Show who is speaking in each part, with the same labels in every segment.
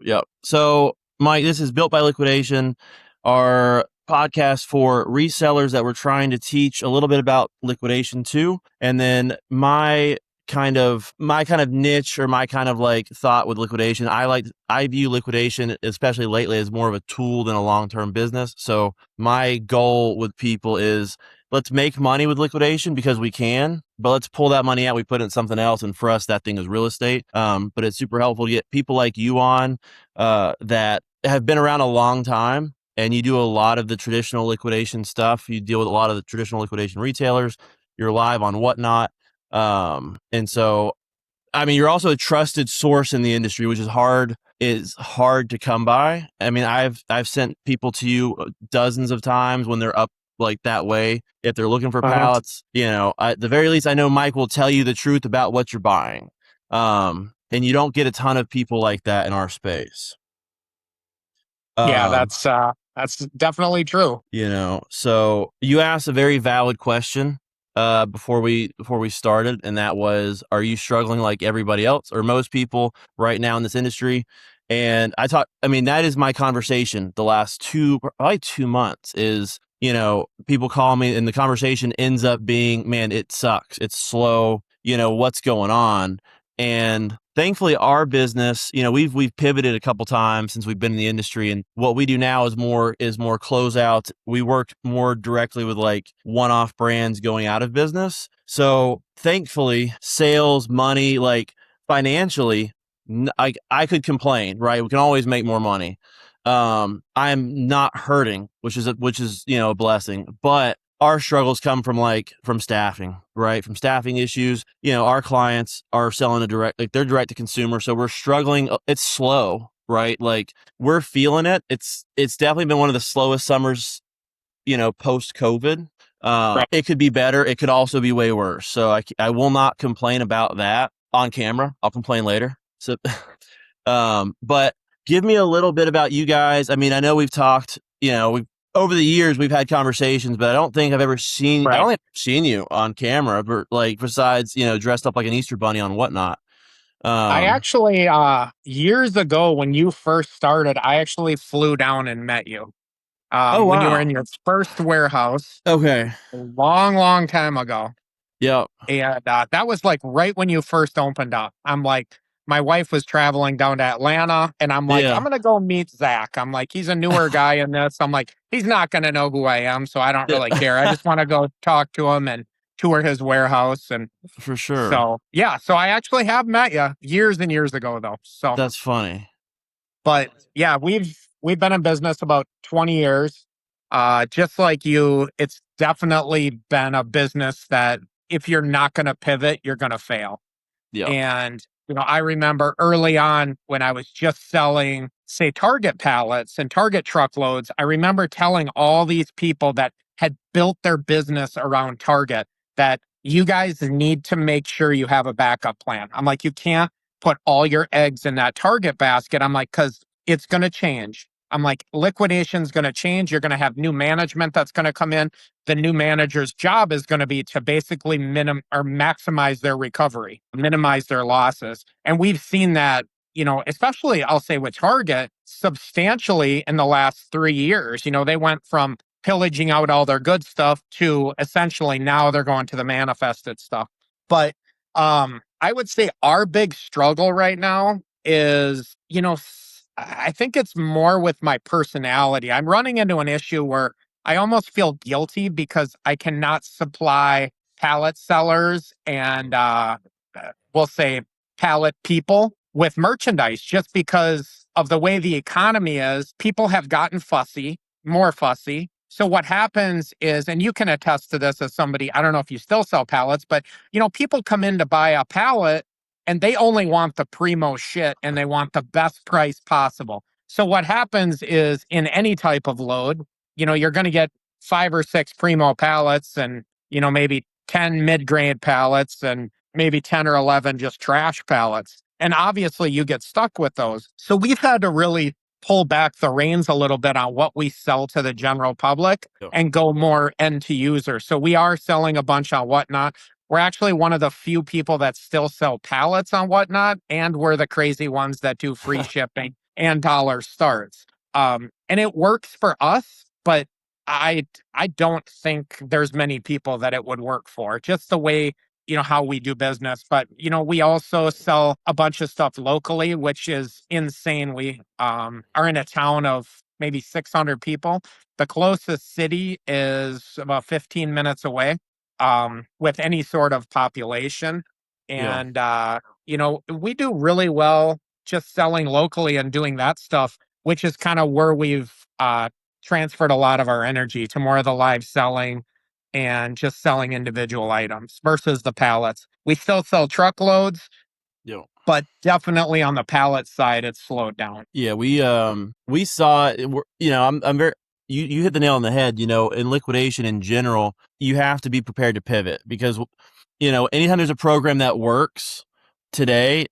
Speaker 1: Yep. So, Mike, this is Built by Liquidation, our podcast for resellers that we're trying to teach a little bit about liquidation too. And then my kind of niche, or my kind of like thought with liquidation, I view liquidation, especially lately, as more of a tool than a long-term business. So my goal with people is, let's make money with liquidation because we can, but let's pull that money out, we put it in something else. And for us, that thing is real estate. But it's super helpful to get people like you on, that have been around a long time, and you do a lot of the traditional liquidation stuff. You deal with a lot of the traditional liquidation retailers. You're live on Whatnot. And so, I mean, you're also a trusted source in the industry, which is hard to come by. I mean, I've sent people to you dozens of times when they're up like that way. If they're looking for pallets, at the very least, I know Mike will tell you the truth about what you're buying. And you don't get a ton of people like that in our space.
Speaker 2: Yeah, that's definitely true.
Speaker 1: So you asked a very valid question before we started, and that was, are you struggling like everybody else or most people right now in this industry? And that is my conversation the last probably 2 months is, people call me and the conversation ends up being, man, it sucks. It's slow. What's going on? And thankfully, our business, we've pivoted a couple times since we've been in the industry, and what we do now is more closeout. We work more directly with like one-off brands going out of business. So thankfully, sales, money, like financially, I could complain, right? We can always make more money. I'm not hurting, which is a blessing, but our struggles come from staffing, right? From staffing issues. Our clients are selling they're direct to consumer. So we're struggling. It's slow, right? Like, we're feeling it. It's definitely been one of the slowest summers, post COVID.
Speaker 2: Right.
Speaker 1: It could be better. It could also be way worse. So I will not complain about that on camera. I'll complain later. So, but give me a little bit about you guys. I mean, I know we've talked, over the years we've had conversations, but I don't think I've ever seen,
Speaker 2: Right.
Speaker 1: I don't think I've seen you on camera, but besides, dressed up like an Easter bunny on Whatnot.
Speaker 2: I actually, years ago when you first started, I actually flew down and met you.
Speaker 1: Oh,
Speaker 2: When you were
Speaker 1: wow.
Speaker 2: in your first warehouse
Speaker 1: Okay.
Speaker 2: a long, long time ago.
Speaker 1: Yep.
Speaker 2: And that was like right when you first opened up. I'm like, my wife was traveling down to Atlanta, and I'm like, I'm
Speaker 1: Yeah.
Speaker 2: going to go meet Zach. I'm like, he's a newer guy in this. I'm like, he's not going to know who I am, so I don't really care. I just want to go talk to him and tour his warehouse. And
Speaker 1: For sure.
Speaker 2: so, yeah, so I actually have met you years and years ago, though. So,
Speaker 1: That's funny.
Speaker 2: but yeah, we've been in business about 20 years. Just like you, it's definitely been a business that if you're not going to pivot, you're going to fail.
Speaker 1: Yep.
Speaker 2: And, I remember early on when I was just selling, say, Target pallets and Target truckloads, I remember telling all these people that had built their business around Target that you guys need to make sure you have a backup plan. I'm like, you can't put all your eggs in that Target basket. I'm like, because it's going to change. I'm like, liquidation's going to change. You're going to have new management that's going to come in. The new manager's job is going to be to basically maximize their recovery, minimize their losses. And we've seen that, especially I'll say with Target, substantially in the last 3 years. They went from pillaging out all their good stuff to essentially now they're going to the manifested stuff. But I would say our big struggle right now is, I think it's more with my personality. I'm running into an issue where I almost feel guilty because I cannot supply pallet sellers and we'll say pallet people with merchandise just because of the way the economy is. People have gotten more fussy. So what happens is, and you can attest to this as somebody, I don't know if you still sell pallets, but people come in to buy a pallet and they only want the primo shit and they want the best price possible. So what happens is in any type of load, you're going to get 5 or 6 primo pallets and, maybe 10 mid-grade pallets and maybe 10 or 11 just trash pallets. And obviously you get stuck with those. So we've had to really pull back the reins a little bit on what we sell to the general public and go more end to user. So we are selling a bunch on Whatnot. We're actually one of the few people that still sell pallets on Whatnot, and we're the crazy ones that do free shipping. and dollar starts. And it works for us, but I don't think there's many people that it would work for. Just the way, how we do business. But we also sell a bunch of stuff locally, which is insane. We are in a town of maybe 600 people. The closest city is about 15 minutes away, with any sort of population.
Speaker 1: Yeah.
Speaker 2: And we do really well just selling locally and doing that stuff, which is kind of where we've transferred a lot of our energy to more of the live selling and just selling individual items versus the pallets. We still sell truckloads,
Speaker 1: Yeah.
Speaker 2: but definitely on the pallet side, it's slowed down.
Speaker 1: Yeah, we saw it, I'm very you hit the nail on the head, in liquidation in general, you have to be prepared to pivot because anytime there's a program that works today,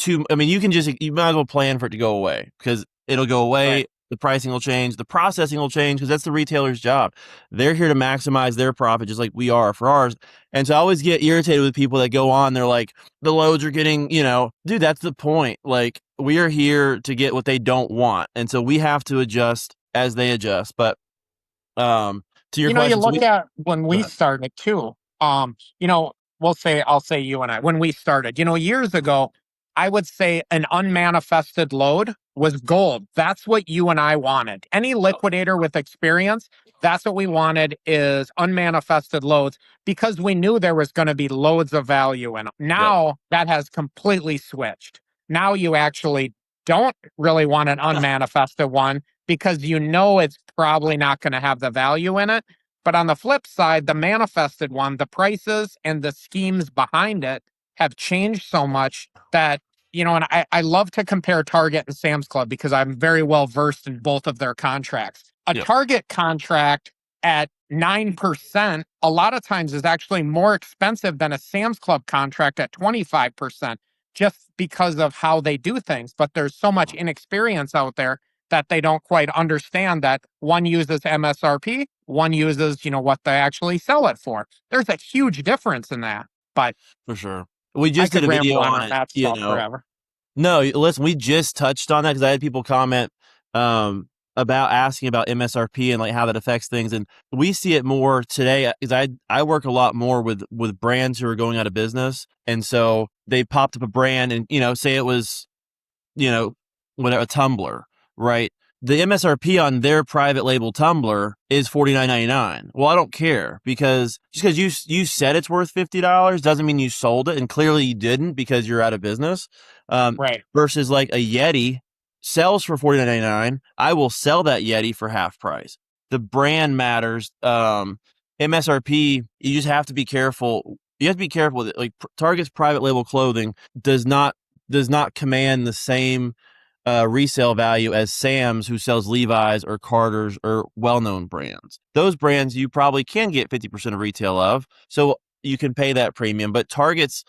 Speaker 1: you might as well plan for it to go away because it'll go
Speaker 2: Right.
Speaker 1: away. The pricing will change. The processing will change because that's the retailer's job. They're here to maximize their profit just like we are for ours. And so I always get irritated with people that go on. They're like, the loads are getting, dude, that's the point. Like, we are here to get what they don't want. And so we have to adjust as they adjust. But to your
Speaker 2: You
Speaker 1: question,
Speaker 2: look at when
Speaker 1: go
Speaker 2: we
Speaker 1: ahead.
Speaker 2: started too. I'll say you and I, when we started, years ago, I would say an unmanifested load was gold. That's what you and I wanted. Any
Speaker 1: Oh,
Speaker 2: liquidator with experience, that's what we wanted is unmanifested loads because we knew there was going to be loads of value in them.
Speaker 1: yep,
Speaker 2: Now that has completely switched. Now you actually don't really want an unmanifested one because it's probably not going to have the value in it. But on the flip side, the manifested one, the prices and the schemes behind it have changed so much that, and I love to compare Target and Sam's Club because I'm very well versed in both of their contracts. A
Speaker 1: yep,
Speaker 2: Target contract at 9% a lot of times is actually more expensive than a Sam's Club contract at 25% just because of how they do things. But there's so much inexperience out there that they don't quite understand that one uses MSRP, one uses, what they actually sell it for. There's a huge difference in that. But
Speaker 1: for sure. We
Speaker 2: I
Speaker 1: just did
Speaker 2: could
Speaker 1: a
Speaker 2: ramble
Speaker 1: video
Speaker 2: on
Speaker 1: on it,
Speaker 2: that stuff forever.
Speaker 1: No, listen, we just touched on that because I had people comment about asking about MSRP and like how that affects things, and we see it more today because I work a lot more with brands who are going out of business, and so they popped up a brand and say it was you know, whatever, a tumbler, right? The MSRP on their private label tumbler is $49.99. Well, I don't care because just because you said it's worth $50 doesn't mean you sold it, and clearly you didn't because you're out of business. Um,
Speaker 2: Right.
Speaker 1: versus like a Yeti sells for $49.99, I will sell that Yeti for half price. The brand matters. MSRP, you just have to be careful. You have to be careful with it. Like Target's private label clothing does not command the same resale value as Sam's, who sells Levi's or Carter's or well-known brands. Those brands you probably can get 50% of retail of, so you can pay that premium. But Target's,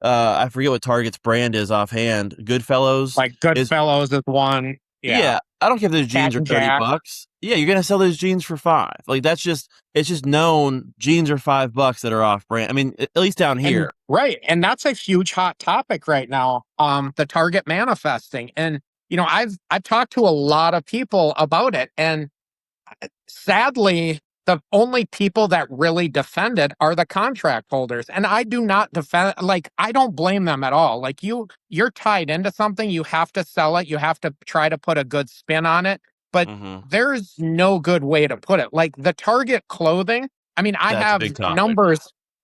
Speaker 1: I forget what Target's brand is offhand. Goodfellows
Speaker 2: Like
Speaker 1: is,
Speaker 2: Goodfellows is one. Yeah.
Speaker 1: yeah. I don't care if those
Speaker 2: Cat
Speaker 1: jeans are
Speaker 2: and
Speaker 1: thirty
Speaker 2: Jack.
Speaker 1: bucks. Yeah, you're gonna sell those jeans for $5. Like it's just known jeans are $5 that are off brand. I mean, at least down
Speaker 2: And
Speaker 1: here.
Speaker 2: right. And that's a huge hot topic right now. The target manifesting. And I've talked to a lot of people about it. And sadly, the only people that really defend it are the contract holders. And I do not defend, like, I don't blame them at all. Like, you're tied into something, you have to sell it, you have to try to put a good spin on it. But
Speaker 1: Mm-hmm.
Speaker 2: there's no good way to put it. Like the Target clothing, I mean, I
Speaker 1: That's a
Speaker 2: have
Speaker 1: big topic.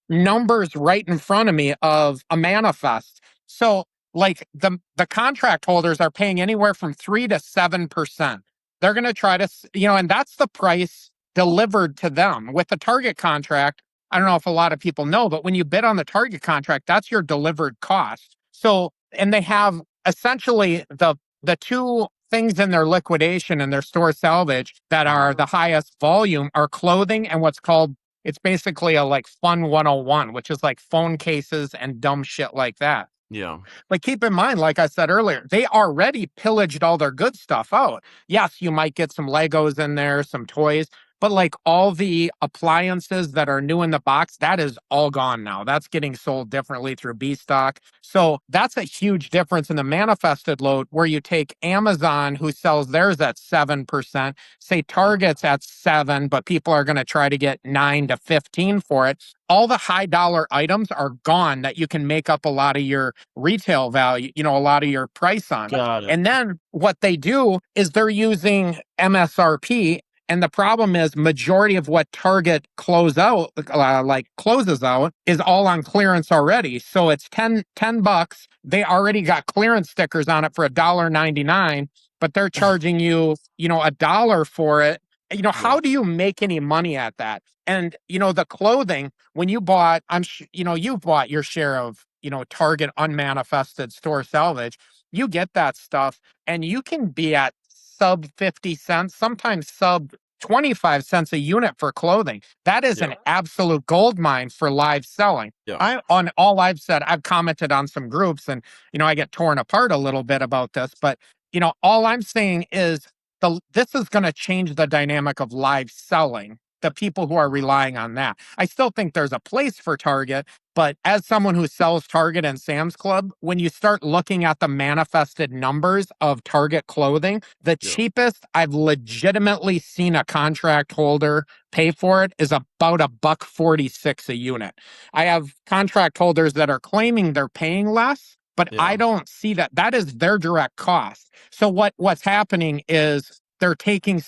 Speaker 2: numbers right in front of me of a manifest. So like the contract holders are paying anywhere from 3 to 7%. They're going to try to, and that's the price delivered to them. With the Target contract, I don't know if a lot of people know, but when you bid on the Target contract, that's your delivered cost. So, and they have essentially the two things in their liquidation and their store salvage that are the highest volume are clothing and what's called, it's basically a like fun 101, which is like phone cases and dumb shit like that.
Speaker 1: Yeah.
Speaker 2: But keep in mind, like I said earlier, they already pillaged all their good stuff out. Yes, you might get some Legos in there, some toys, But like all the appliances that are new in the box, that is all gone now. That's getting sold differently through B stock. So that's a huge difference in the manifested load where you take Amazon, who sells theirs at 7%, say
Speaker 1: Yeah.
Speaker 2: Target's at 7, but people are going to try to get 9 to 15 for it. All the high dollar items are gone that you can make up a lot of your retail value, a lot of your price on.
Speaker 1: Got it.
Speaker 2: And then what they do is they're using MSRP. And the problem is majority of what Target closes out is all on clearance already. So it's 10 bucks. They already got clearance stickers on it for $1.99, but they're charging you, a dollar for it.
Speaker 1: Yeah.
Speaker 2: How do you make any money at that? And, the clothing, when you bought, you've bought your share of, Target unmanifested store salvage. You get that stuff and you can be at sub 50 cents, sometimes sub 25 cents a unit for clothing. That is
Speaker 1: Yeah.
Speaker 2: an absolute gold mine for live selling.
Speaker 1: Yeah.
Speaker 2: On all I've said, I've commented on some groups and, I get torn apart a little bit about this, but, all I'm saying is this is going to change the dynamic of live selling. The people who are relying on that. I still think there's a place for Target, but as someone who sells Target and Sam's Club, when you start looking at the manifested numbers of Target clothing, the
Speaker 1: Yeah.
Speaker 2: cheapest I've legitimately seen a contract holder pay for it is about $1.46 a unit. I have contract holders that are claiming they're paying less, but I
Speaker 1: Yeah.
Speaker 2: don't see that. That is their direct cost. So what's happening is they're taking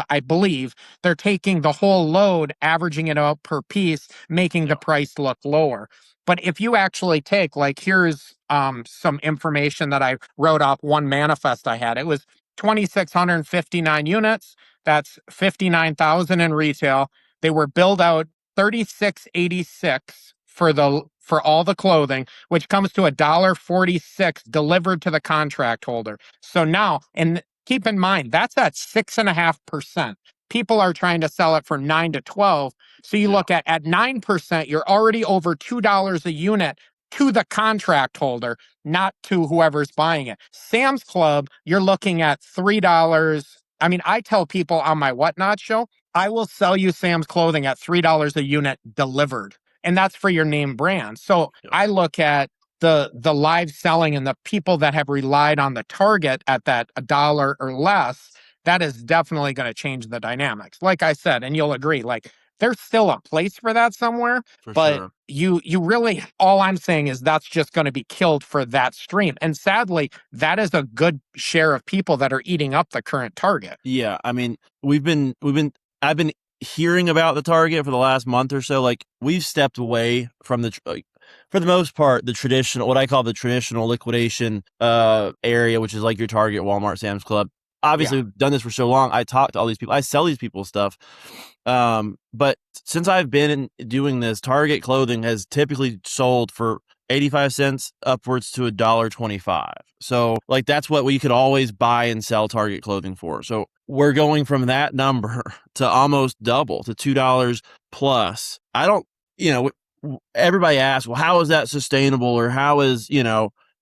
Speaker 2: I believe they're taking the whole load, averaging it out per piece, making the
Speaker 1: Yeah.
Speaker 2: price look lower. But if you actually take, like, here's some information that I wrote off one manifest I had. It was 2,659 units. That's 59,000 in retail. They were billed out 3686 for all the clothing, which comes to $1.46 delivered to the contract holder. So now, and keep in mind, that's at 6.5%. People are trying to sell it for 9 to 12. So you
Speaker 1: Yeah.
Speaker 2: look at 9%, you're already over $2 a unit to the contract holder, not to whoever's buying it. Sam's Club, you're looking at $3. I mean, I tell people on my Whatnot show, I will sell you Sam's clothing at $3 a unit delivered. And that's for your name brand. So
Speaker 1: Yeah.
Speaker 2: I look at the live selling and the people that have relied on the Target at that a dollar or less, that is definitely going to change the dynamics. Like I said, and you'll agree, like there's still a place for that somewhere,
Speaker 1: For
Speaker 2: but
Speaker 1: sure.
Speaker 2: you really, all I'm saying is that's just going to be killed for that stream. And sadly, that is a good share of people that are eating up the current Target.
Speaker 1: Yeah, I mean, I've been hearing about the Target for the last month or so. Like, we've stepped away from for the most part, the traditional, what I call the traditional liquidation area, which is like your Target, Walmart, Sam's Club.
Speaker 2: Yeah.
Speaker 1: Obviously, we've done this for so long. I talk to all these people. I sell these people stuff. But since I've been doing this, Target clothing has typically sold for 85 cents upwards to $1.25. So like that's what we could always buy and sell Target clothing for. So we're going from that number to almost double to $2 plus. I don't, everybody asks, well, how is that sustainable? Or how is,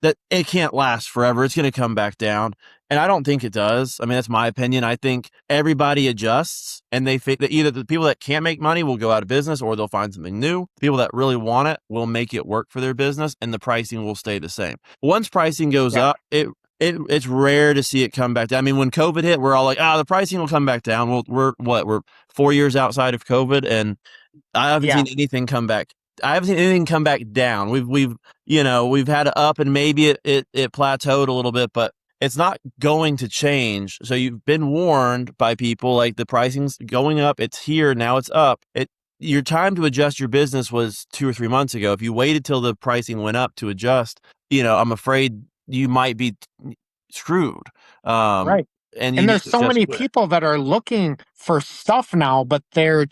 Speaker 1: that it can't last forever. It's going to come back down. And I don't think it does. I mean, that's my opinion. I think everybody adjusts and they think that either the people that can't make money will go out of business or they'll find something new. The people that really want it will make it work for their business and the pricing will stay the same. Once pricing goes
Speaker 2: Yeah.
Speaker 1: up, it's rare to see it come back down. I mean, when COVID hit, we're all like, the pricing will come back down. Well, we're 4 years outside of COVID and I haven't
Speaker 2: Yeah.
Speaker 1: seen anything come back. I haven't seen anything come back down. We've had it up and maybe it plateaued a little bit, but it's not going to change. So you've been warned by people like the pricing's going up. It's here. Now it's up. Your time to adjust your business was 2 or 3 months ago. If you waited till the pricing went up to adjust, I'm afraid you might be screwed. Um,
Speaker 2: Right.
Speaker 1: and you
Speaker 2: And
Speaker 1: need
Speaker 2: there's
Speaker 1: to
Speaker 2: so
Speaker 1: adjust
Speaker 2: many
Speaker 1: quick.
Speaker 2: people that are looking for stuff now, but they're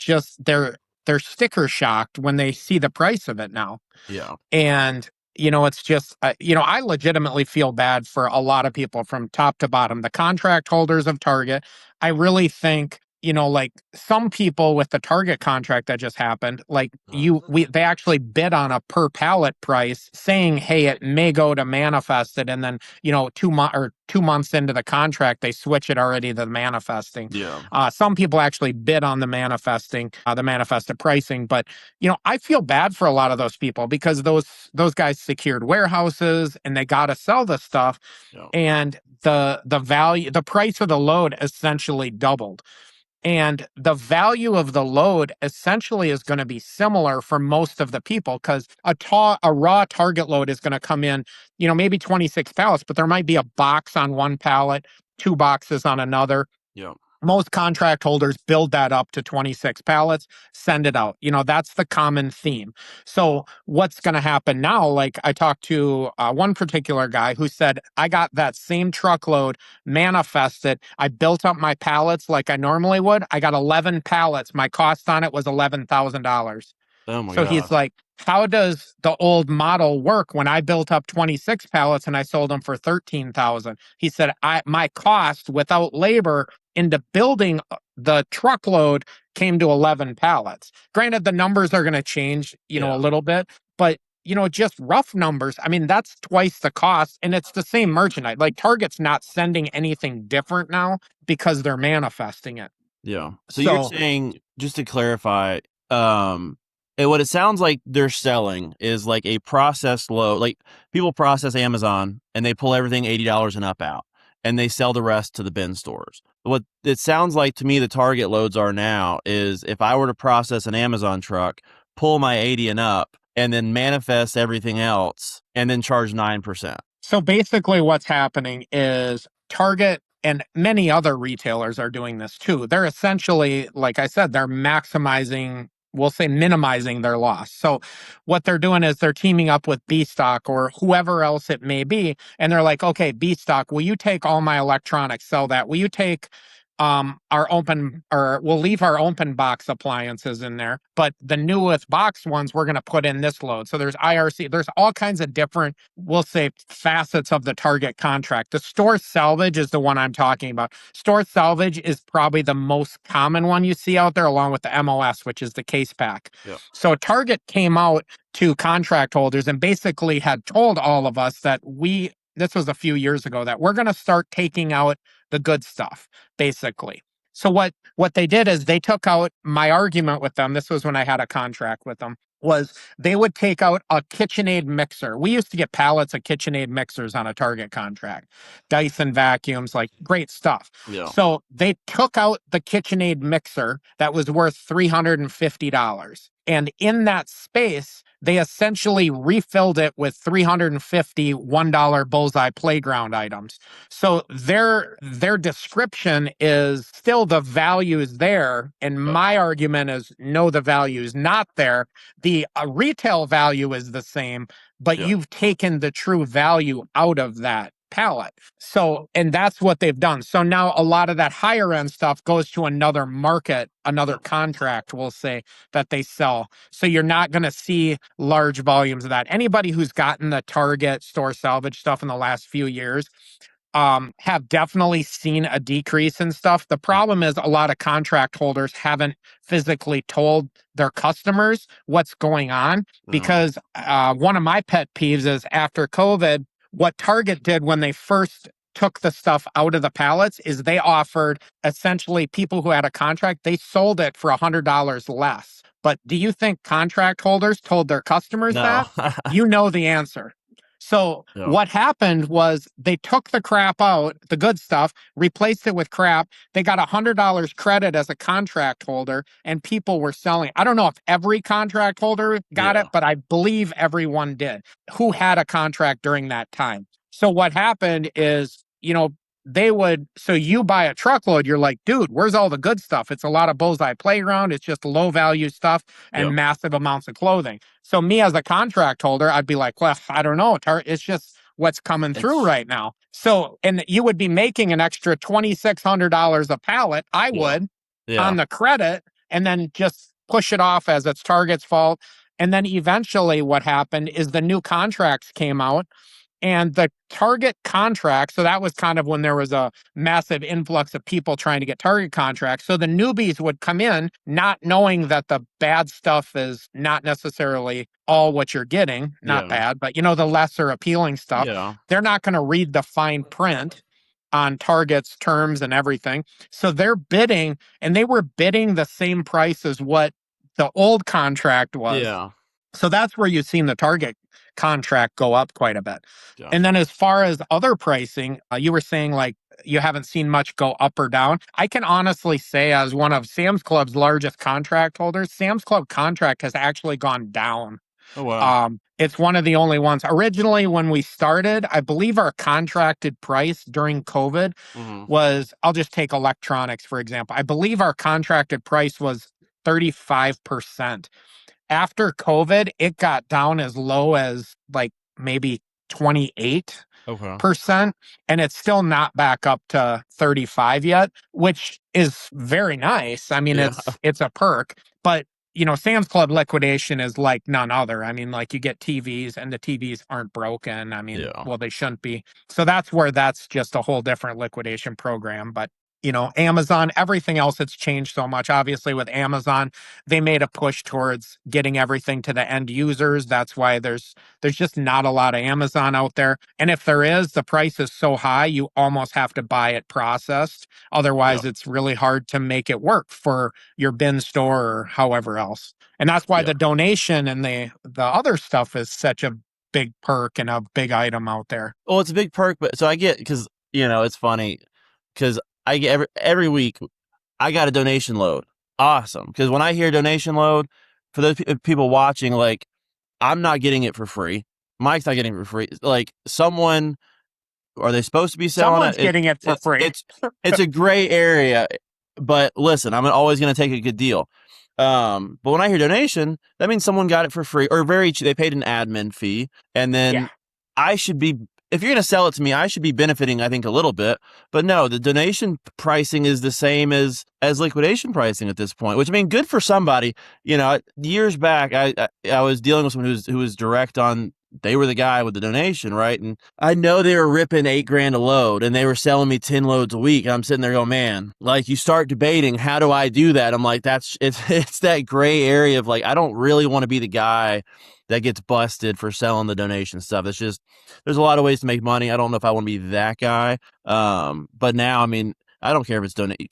Speaker 2: sticker shocked when they see the price of it now.
Speaker 1: Yeah.
Speaker 2: And, it's just, I legitimately feel bad for a lot of people from top to bottom. The contract holders of Target, I really think, like some people with the Target contract that just happened, like they actually bid on a per pallet price saying, hey, it may go to manifested. And then, 2 months into the contract, they switch it already to the manifesting.
Speaker 1: Yeah.
Speaker 2: Some people actually bid on the manifested pricing. But, I feel bad for a lot of those people because those guys secured warehouses and they got to sell the stuff.
Speaker 1: Yeah.
Speaker 2: And the price of the load essentially doubled. And the value of the load essentially is going to be similar for most of the people because a raw target load is going to come in, maybe 26 pallets, but there might be a box on one pallet, two boxes on another.
Speaker 1: Yeah.
Speaker 2: Most contract holders build that up to 26 pallets, send it out. That's the common theme. So what's going to happen now? Like I talked to one particular guy who said, I got that same truckload manifested. I built up my pallets like I normally would. I got 11 pallets. My cost on it was $11,000.
Speaker 1: Oh my
Speaker 2: So he's
Speaker 1: gosh.
Speaker 2: like, how does the old model work when I built up 26 pallets and I sold them for 13,000? He said, my cost without labor into building the truckload came to 11 pallets. Granted, the numbers are going to change, a little bit, but just rough numbers. I mean, that's twice the cost and it's the same merchandise. Like Target's not sending anything different now because they're manifesting it.
Speaker 1: Yeah. So you're
Speaker 2: So
Speaker 1: saying, just to clarify, what it sounds like they're selling is like a processed load. Like people process Amazon and they pull everything $80 and up out, and they sell the rest to the bin stores. What it sounds like to me, the Target loads are now is if I were to process an Amazon truck, pull my 80 and up, and then manifest everything else, and then charge 9%.
Speaker 2: So basically, what's happening is Target and many other retailers are doing this too. They're essentially, like I said, they're maximizing, we'll say minimizing their loss. So what they're doing is they're teaming up with B Stock or whoever else it may be. And they're like, okay, B Stock, will you take all my electronics, sell that? Will you take we'll leave our open box appliances in there, but the newest box ones we're going to put in this load. So there's IRC, there's all kinds of different, we'll say, facets of the Target contract. The store salvage is the one I'm talking about. Store salvage is probably the most common one you see out there, along with the MOS, which is the case pack.
Speaker 1: Yeah.
Speaker 2: So Target came out to contract holders and basically had told all of us that this was a few years ago, that we're going to start taking out the good stuff, basically. So what they did is they took out my argument with them. This was when I had a contract with them, was they would take out a KitchenAid mixer. We used to get pallets of KitchenAid mixers on a Target contract, Dyson vacuums, like great stuff.
Speaker 1: Yeah.
Speaker 2: So they took out the KitchenAid mixer that was worth $350. And in that space, they essentially refilled it with 350 $1 bullseye playground items. So their description is still the value is there. And my argument is no, the value is not there. The retail value is the same, but you've taken the true value out of that pallet. So, and that's what they've done. So now a lot of that higher end stuff goes to another market, another contract, we'll say, that they sell. So you're not going to see large volumes of that. Anybody who's gotten the Target store salvage stuff in the last few years have definitely seen a decrease in stuff. The problem is a lot of contract holders haven't physically told their customers what's going on, because one of my pet peeves is after COVID, what Target did when they first took the stuff out of the pallets is they offered essentially people who had a contract, they sold it for $100 less. But do you think contract holders told their customers
Speaker 1: No.
Speaker 2: that? You know the answer. So what happened was they took the crap out, the good stuff, replaced it with crap. They got $100 credit as a contract holder, and people were selling. I don't know if every contract holder got it, but I believe everyone did who had a contract during that time. So what happened is, so you buy a truckload, you're like, dude, where's all the good stuff? It's a lot of bullseye playground. It's just low value stuff and massive amounts of clothing. So me as a contract holder, I'd be like, well, I don't know. It's just what's coming through right now. So, and you would be making an extra $2,600 a pallet. I would on the credit, and then just push it off as it's Target's fault. And then eventually what happened is the new contracts came out. And the target contract, so that was kind of when there was a massive influx of people trying to get target contracts. So the newbies would come in not knowing that the bad stuff is not necessarily all what you're getting, not
Speaker 1: Yeah.
Speaker 2: bad, but the lesser appealing stuff.
Speaker 1: Yeah.
Speaker 2: They're not going to read the fine print on targets, terms, and everything. So they're bidding, and they were bidding the same price as what the old contract was.
Speaker 1: Yeah.
Speaker 2: So that's where you've seen the target contract go up quite a bit. And
Speaker 1: Gotcha.
Speaker 2: then as far as other pricing, you were saying like you haven't seen much go up or down. I can honestly say, as one of Sam's Club's largest contract holders, Sam's Club contract has actually gone down.
Speaker 1: Oh, wow.
Speaker 2: It's one of the only ones. Originally, when we started, I believe our contracted price during COVID
Speaker 1: Hmm.
Speaker 2: was, I'll just take electronics, for example. I believe our contracted price was 35%. After COVID, it got down as low as like maybe 28%,
Speaker 1: Okay.
Speaker 2: and it's still not back up to 35 yet, which is very nice. I mean,
Speaker 1: Yeah.
Speaker 2: it's a perk, but Sam's Club liquidation is like none other. I mean, like you get TVs and the TVs aren't broken. I mean,
Speaker 1: Yeah.
Speaker 2: well, they shouldn't be. So that's where that's just a whole different liquidation program. But Amazon, everything else, it's changed so much. Obviously, with Amazon, they made a push towards getting everything to the end users. That's why there's just not a lot of Amazon out there. And if there is, the price is so high, you almost have to buy it processed.
Speaker 1: Yeah.
Speaker 2: Otherwise, it's really hard to make it work for your bin store or however else. And that's why
Speaker 1: Yeah.
Speaker 2: the donation and the other stuff is such a big perk and a big item out there.
Speaker 1: Well, it's a big perk, but so I get, because it's funny because I get every week I got a donation load. Awesome, because when I hear donation load, for those people watching, like, I'm not getting it for free. Mike's not getting it for free. Like, someone, are they supposed to be selling
Speaker 2: Someone's
Speaker 1: it?
Speaker 2: getting it for free.
Speaker 1: It's a gray area. But listen, I'm always going to take a good deal. But when I hear donation, that means someone got it for free, or very cheap. They paid an admin fee, and
Speaker 2: Yeah.
Speaker 1: then I should be. If you're going to sell it to me, I should be benefiting, I think, a little bit. But no, the donation pricing is the same as liquidation pricing at this point. Which, I mean, good for somebody. Years back, I was dealing with someone who was direct on. They were the guy with the donation, right? And I know they were ripping $8,000 a load, and they were selling me 10 loads a week. And I'm sitting there going, man, like, you start debating, how do I do that? I'm like, it's that gray area of like, I don't really want to be the guy that gets busted for selling the donation stuff. It's just, there's a lot of ways to make money. I don't know if I want to be that guy. But now, I mean, I don't care if it's donation.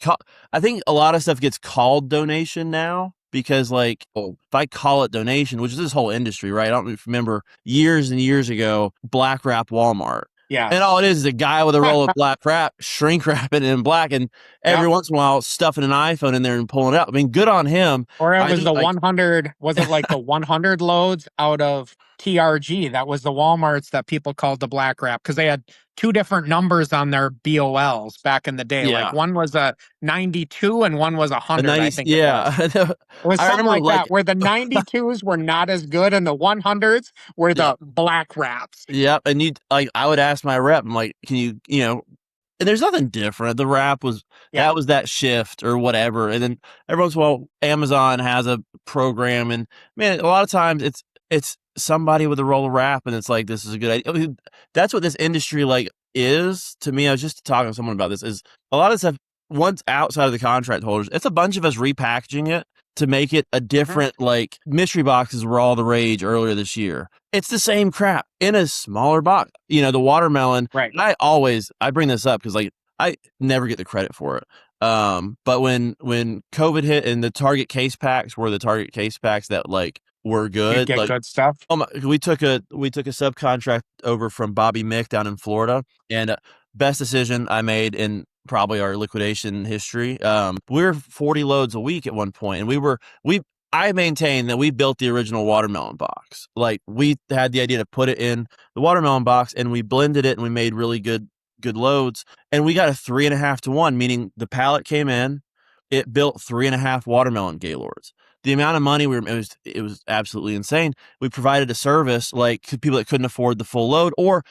Speaker 1: I think a lot of stuff gets called donation now, because, like, if I call it donation, which is this whole industry, right? I don't remember years and years ago, black wrap Walmart.
Speaker 2: Yeah.
Speaker 1: And all it is a guy with a roll of black wrap, shrink wrapping it in black, and every
Speaker 2: Yep.
Speaker 1: once in a while stuffing an iPhone in there and pulling it out. I mean, good on him.
Speaker 2: Or it
Speaker 1: I
Speaker 2: was
Speaker 1: just,
Speaker 2: the
Speaker 1: like,
Speaker 2: 100, was it like the 100 loads out of TRG? That was the Walmarts that people called the black wrap because they had two different numbers on their BOLs back in the day. Like
Speaker 1: yeah,
Speaker 2: one was a 92 and one was a
Speaker 1: the
Speaker 2: 100, I
Speaker 1: 90s.
Speaker 2: think it was.
Speaker 1: Yeah.
Speaker 2: It was
Speaker 1: I
Speaker 2: something
Speaker 1: remember,
Speaker 2: like
Speaker 1: like,
Speaker 2: that, where the 92s were not as good and the 100s were
Speaker 1: yeah,
Speaker 2: the black wraps.
Speaker 1: yeah. And I would ask my rep, I'm like, can you, and there's nothing different. The wrap was,
Speaker 2: Yeah.
Speaker 1: that was that shift or whatever. And then every once in a while, Amazon has a program, and man, a lot of times it's somebody with a roll of wrap, and it's like, this is a good idea. I mean, that's what this industry, like, is to me. I was just talking to someone about this. Is a lot of stuff, once outside of the contract holders, it's a bunch of us repackaging it to make it a different, like, mystery boxes were all the rage earlier this year. It's the same crap in a smaller box. The watermelon.
Speaker 2: Right.
Speaker 1: And I bring this up because, like, I never get the credit for it. But when COVID hit and the Target case packs were the Target case packs that, like, were
Speaker 2: You
Speaker 1: good,
Speaker 2: get
Speaker 1: like,
Speaker 2: good stuff.
Speaker 1: we took a subcontract over from Bobby Mick down in Florida, and best decision I made in probably our liquidation history. We were 40 loads a week at one point, and I maintain that we built the original watermelon box. Like, we had the idea to put it in the watermelon box, and we blended it, and we made really good loads, and we got a 3.5 to 1, meaning the pallet came in, it built 3.5 watermelon Gaylords. The amount of money it was absolutely insane. We provided a service, like, to people that couldn't afford the full load, or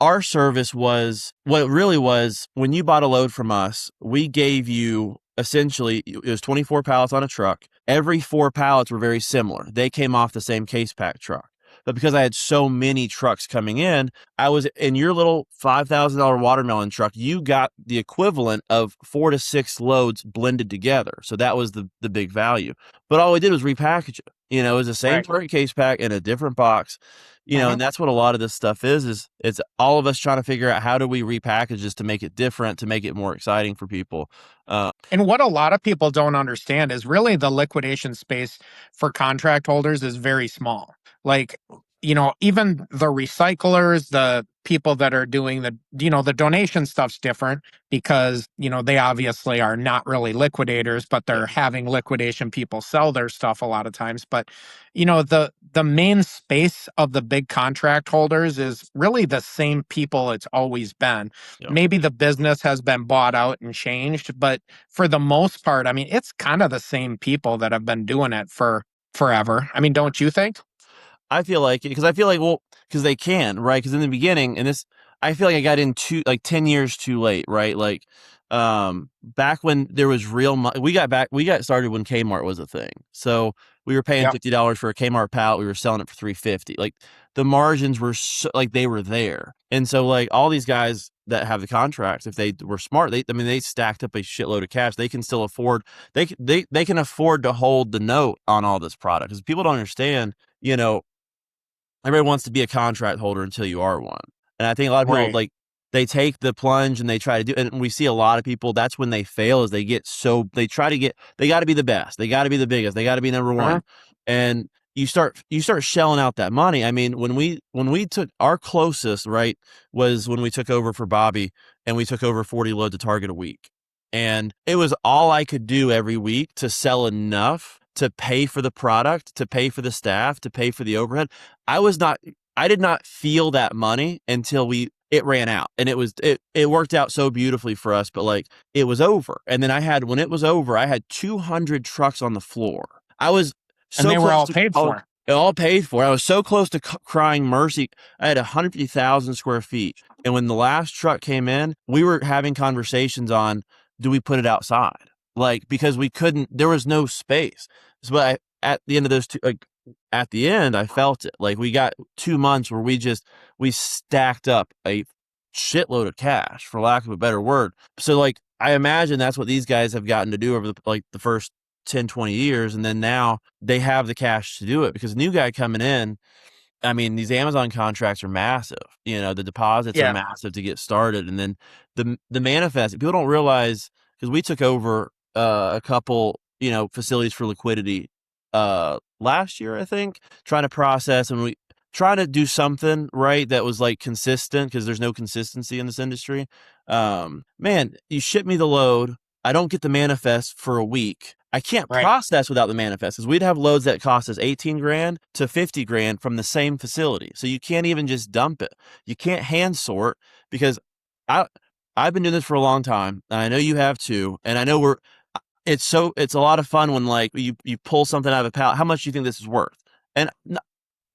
Speaker 1: our service was, what it really was, when you bought a load from us, we gave you, essentially, it was 24 pallets on a truck. Every 4 pallets were very similar. They came off the same case pack truck. But because I had so many trucks coming in, I was in your little $5,000 watermelon truck. You got the equivalent of 4 to 6 loads blended together. So that was the big value. But all we did was repackage it. It was the same
Speaker 2: Right.
Speaker 1: target case pack in a different box.
Speaker 2: Mhm.
Speaker 1: And that's what a lot of this stuff is it's all of us trying to figure out how do we repackage this to make it different, to make it more exciting for people.
Speaker 2: And what a lot of people don't understand is really the liquidation space for contract holders is very small. Like, even the recyclers, the people that are doing the donation stuff's different because, they obviously are not really liquidators, but
Speaker 1: Yeah,
Speaker 2: they're having liquidation people sell their stuff a lot of times. But, the main space of the big contract holders is really the same people it's always been.
Speaker 1: yeah.
Speaker 2: Maybe the business has been bought out and changed, but for the most part, I mean, it's kind of the same people that have been doing it for forever. I mean, don't you think?
Speaker 1: I feel like it because I feel like, well, because they can, right? Because in the beginning, and this, I feel like I got in 10 years too late, right? Like, back when there was real money, we got started when Kmart was a thing. So we were paying
Speaker 2: Yep.
Speaker 1: $50 for a Kmart pallet. We were selling it for 350. Like the margins were like they were there. And so like all these guys that have the contracts, if they were smart, I mean, they stacked up a shitload of cash. They can still afford, they can afford to hold the note on all this product because people don't understand, you know, everybody wants to be a contract holder until you are one. And I think a lot of people
Speaker 2: Right.
Speaker 1: like they take the plunge and they try to do, and we see a lot of people, that's when they fail is they try to get, they got to be the best. They got to be the biggest. They got to be number
Speaker 2: Uh-huh.
Speaker 1: one. And you start shelling out that money. I mean, when we took our closest, right, was when we took over for Bobby and we took over 40 loads of Target a week. And it was all I could do every week to sell enough to pay for the product, to pay for the staff, to pay for the overhead. I was not I did not feel that money until it ran out. And it worked out so beautifully for us, but like it was over. And then when it was over, I had 200 trucks on the floor. I was
Speaker 2: And
Speaker 1: so
Speaker 2: they were
Speaker 1: close
Speaker 2: all
Speaker 1: to
Speaker 2: paid for.
Speaker 1: all paid for. I was so close to crying mercy. I had 150,000 square feet. And when the last truck came in, we were having conversations on, do we put it outside? Like, because we couldn't, there was no space. So at the end of those two, like at the end, I felt it. Like we got 2 months where we stacked up a shitload of cash, for lack of a better word. So like, I imagine that's what these guys have gotten to do over the first 10, 20 years. And then now they have the cash to do it because a new guy coming in, I mean, these Amazon contracts are massive. The deposits are
Speaker 2: Yeah.
Speaker 1: massive to get started, and then the manifest. People don't realize because we took over a couple, facilities for liquidity last year, I think, trying to process and we trying to do something right that was like consistent because there's no consistency in this industry. Man, you ship me the load. I don't get the manifest for a week. I can't
Speaker 2: Right.
Speaker 1: process without the manifest because we'd have loads that cost us 18 grand to 50 grand from the same facility. So you can't even just dump it. You can't hand sort because I I've been doing this for a long time. And I know you have too. And I know it's a lot of fun when like you pull something out of a pallet. How much do you think this is worth? And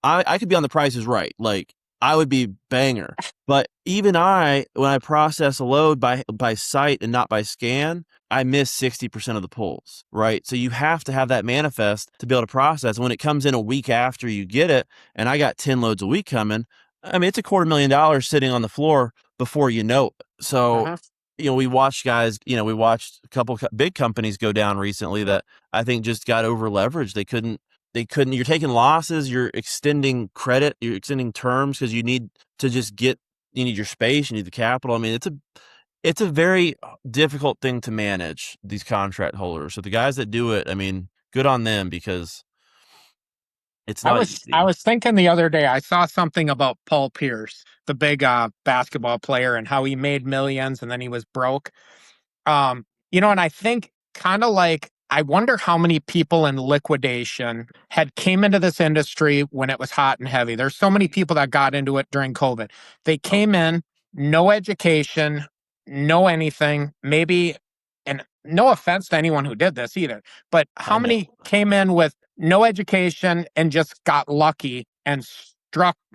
Speaker 1: I could be on the Price is Right. Like I would be banger. But even when I process a load by sight and not by scan, I miss 60% of the pulls, right? So you have to have that manifest to be able to process. And when it comes in a week after you get it, and I got 10 loads a week coming, I mean, it's $250,000 sitting on the floor before you know it. So,
Speaker 2: Uh-huh.
Speaker 1: we watched a couple big companies go down recently that I think just got over leveraged. They couldn't, you're taking losses, you're extending credit, you're extending terms because you need your space, you need the capital. I mean, it's a very difficult thing to manage these contract holders. So the guys that do it, I mean, good on them because it's
Speaker 2: I
Speaker 1: not
Speaker 2: was I
Speaker 1: easy.
Speaker 2: was thinking the other day, I saw something about Paul Pierce, the big basketball player, and how he made millions and then he was broke. And I think kind of like I wonder how many people in liquidation had came into this industry when it was hot and heavy. There's so many people that got into it during COVID. They
Speaker 1: Oh,
Speaker 2: came in, no education, no anything, maybe, and no offense to anyone who did this either, but how
Speaker 1: I know.
Speaker 2: many came in with no education and just got lucky and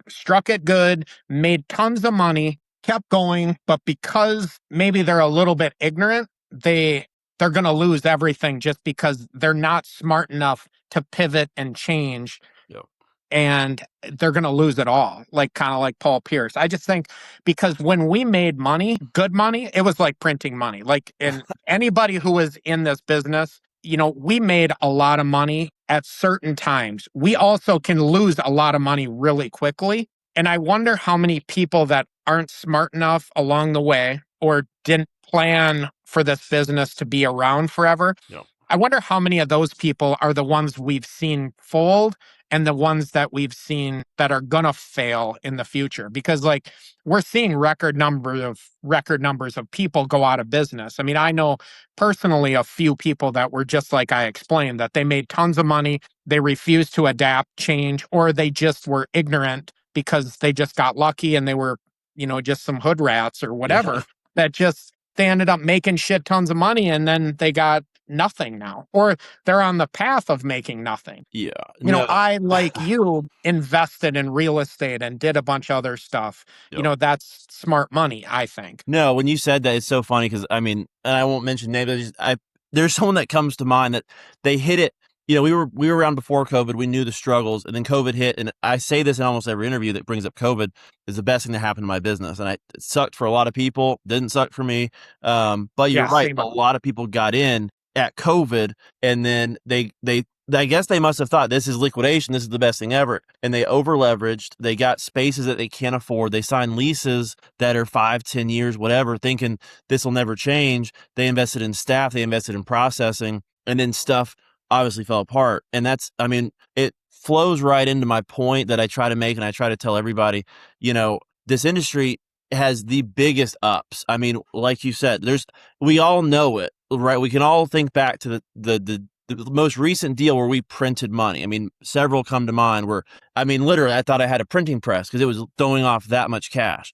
Speaker 2: struck it good, made tons of money, kept going, but because maybe they're a little bit ignorant, they're going to lose everything just because they're not smart enough to pivot and change.
Speaker 1: Yep.
Speaker 2: and they're going to lose it all, like kind of like Paul Pierce. I just think because when we made money, good money, it was like printing money. Like, and anybody who was in this business, we made a lot of money at certain times. We also can lose a lot of money really quickly. And I wonder how many people that aren't smart enough along the way or didn't plan for this business to be around forever.
Speaker 1: Yeah.
Speaker 2: I wonder how many of those people are the ones we've seen fold and the ones that we've seen that are gonna fail in the future, because like we're seeing record numbers of people go out of business. I mean, I know personally a few people that were just like I explained, that they made tons of money, they refused to adapt, change, or they just were ignorant because they just got lucky and they were, just some hood rats or
Speaker 1: Yeah.
Speaker 2: whatever, that just they ended up making shit tons of money and then they got nothing now, or they're on the path of making nothing.
Speaker 1: Yeah. No.
Speaker 2: I, like you, invested in real estate and did a bunch of other stuff.
Speaker 1: Yep.
Speaker 2: That's smart money, I think.
Speaker 1: No, when you said that, it's so funny because I mean, and I won't mention names. There's someone that comes to mind that they hit it. We were around before COVID. We knew the struggles, and then COVID hit. And I say this in almost every interview that brings up COVID is the best thing that happened to my business. And it sucked for a lot of people. Didn't suck for me. But you're
Speaker 2: Yeah,
Speaker 1: right.
Speaker 2: same.
Speaker 1: A lot of people got in at COVID, and then they I guess they must have thought this is liquidation. This is the best thing ever. And they over leveraged. They got spaces that they can't afford. They signed leases that are 5, 10 years, whatever, thinking this will never change. They invested in staff. They invested in processing, and then stuff obviously fell apart. And it flows right into my point that I try to make. And I try to tell everybody, this industry has the biggest ups. I mean, like you said, we all know it, right? We can all think back to the most recent deal where we printed money. I mean, several come to mind where, literally, I thought I had a printing press because it was throwing off that much cash.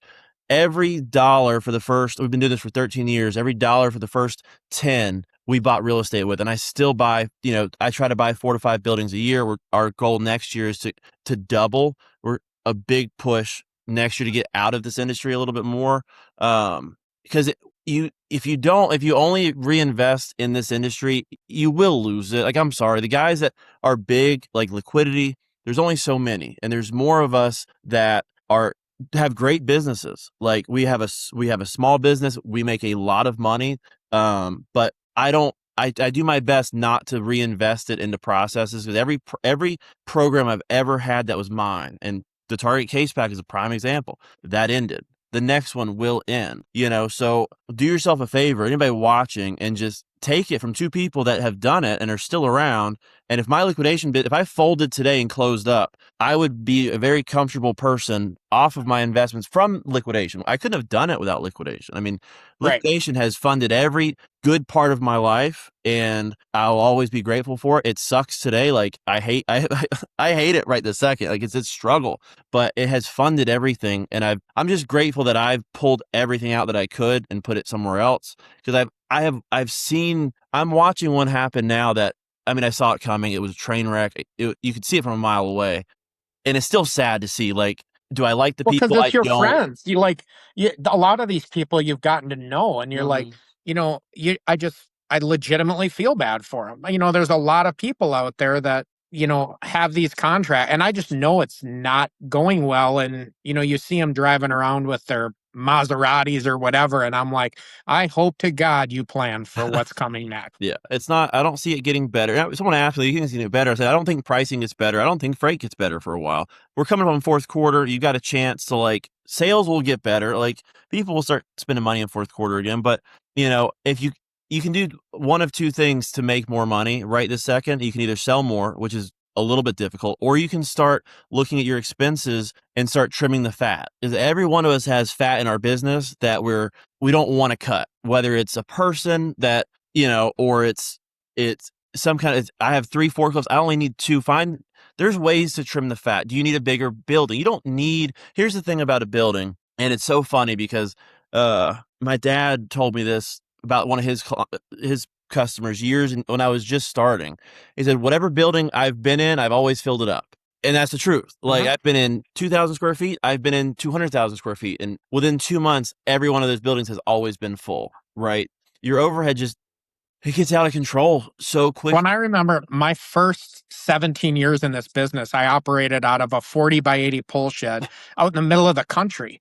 Speaker 1: Every dollar we've been doing this for 13 years, every dollar for the first 10, we bought real estate with. And I still buy, I try to buy 4 to 5 buildings a year. Our goal next year is to double. We're a big push next year to get out of this industry a little bit more. Because if you only reinvest in this industry, you will lose it. Like, I'm sorry, the guys that are big, like Liquidity, there's only so many, and there's more of us that have great businesses. Like we have a small business, we make a lot of money, but I do my best not to reinvest it into processes, because every program I've ever had that was mine, and the Target Case Pack is a prime example, that ended. The next one will end, so do yourself a favor, anybody watching, and just take it from 2 people that have done it and are still around. And if my liquidation if I folded today and closed up, I would be a very comfortable person off of my investments from liquidation. I couldn't have done it without liquidation. I mean,
Speaker 2: Right.
Speaker 1: liquidation has funded every good part of my life, and I'll always be grateful for it. It sucks today. Like I hate it right this second. Like it's a struggle, but it has funded everything. And I'm just grateful that I've pulled everything out that I could and put it somewhere else. Because I'm watching one happen now that, I saw it coming. It was a train wreck. You could see it from a mile away, and it's still sad to see. Like, do I like the
Speaker 2: Well, because
Speaker 1: people? I
Speaker 2: it's your
Speaker 1: don't.
Speaker 2: friends. A lot of these people you've gotten to know, and you're like,
Speaker 1: Mhm.
Speaker 2: I legitimately feel bad for them. There's a lot of people out there that, have these contracts, and I just know it's not going well. And, you see them driving around with their Maseratis or whatever. And I'm like, I hope to God you plan for what's coming next.
Speaker 1: Yeah, it's not. I don't see it getting better. Now, someone asked me, "You think it's getting better?" I said, "I don't think pricing gets better. I don't think freight gets better for a while. We're coming up on fourth quarter. You got a chance to sales will get better. Like people will start spending money in fourth quarter again. But if you can do one of 2 things to make more money right this second. You can either sell more, which is a little bit difficult, or you can start looking at your expenses and start trimming the fat. Because every one of us has fat in our business that we don't want to cut, whether it's a person that, or it's some kind of, I have 3 forklifts. I only need 2. There's ways to trim the fat. Do you need a bigger building? You don't need, here's the thing about a building. And it's so funny because, my dad told me this about one of his customers when I was just starting. He said, whatever building I've been in, I've always filled it up. And that's the truth. Like
Speaker 2: Mhm.
Speaker 1: I've been in 2,000 square feet. I've been in 200,000 square feet. And within 2 months, every one of those buildings has always been full, right? Your overhead it gets out of control so quick.
Speaker 2: When I remember my first 17 years in this business, I operated out of a 40 by 80 pole shed out in the middle of the country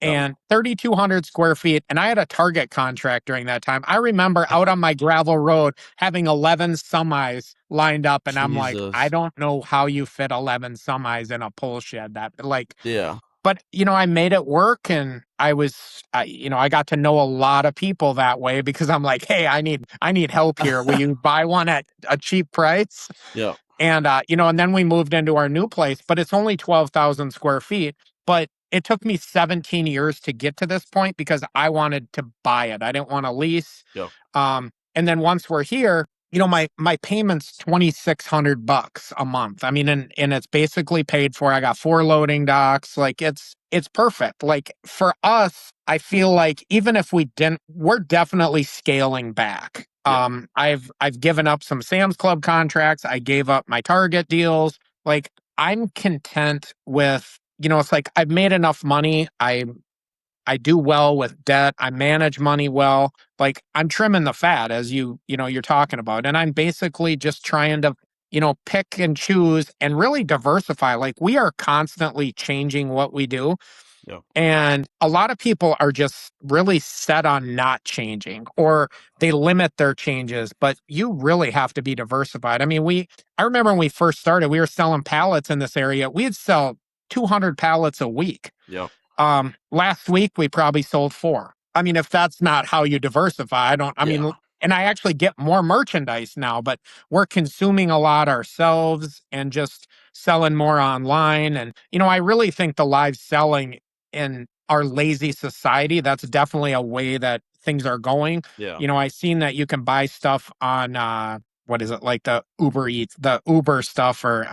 Speaker 1: Yep.
Speaker 2: and 3,200 square feet. And I had a Target contract during that time. I remember out on my gravel road having 11 semis lined up. And I'm like, I
Speaker 1: Jesus.
Speaker 2: don't know how you fit 11 semis in a pole shed. That, like,
Speaker 1: Yeah.
Speaker 2: but I made it work, and I got to know a lot of people that way because I'm like, hey, I need help here. Will you buy one at a cheap price?
Speaker 1: Yep.
Speaker 2: And and then we moved into our new place, but it's only 12,000 square feet. But it took me 17 years to get to this point because I wanted to buy it. I didn't want to lease.
Speaker 1: Yep.
Speaker 2: And then once we're here, my payment's $2,600 a month. I mean, and it's basically paid for. I got 4 loading docks. Like it's perfect. Like for us, I feel like even if we didn't, we're definitely scaling back.
Speaker 1: Yep.
Speaker 2: I've given up some Sam's Club contracts. I gave up my Target deals. Like I'm content with, it's like I've made enough money. I do well with debt. I manage money well. Like I'm trimming the fat as you're talking about. And I'm basically just trying to, pick and choose and really diversify. Like we are constantly changing what we do.
Speaker 1: Yep.
Speaker 2: And a lot of people are just really set on not changing or they limit their changes, but you really have to be diversified. I mean, I remember when we first started, we were selling pallets in this area. We'd sell 200 pallets a week.
Speaker 1: Yep.
Speaker 2: Last week we probably sold 4. I mean, if that's not how you diversify, I
Speaker 1: Yeah.
Speaker 2: mean, and I actually get more merchandise now, but we're consuming a lot ourselves and just selling more online. And, I really think the live selling in our lazy society, that's definitely a way that things are going.
Speaker 1: Yeah.
Speaker 2: I've seen that you can buy stuff on, what is it, like the Uber Eats, the Uber stuff, or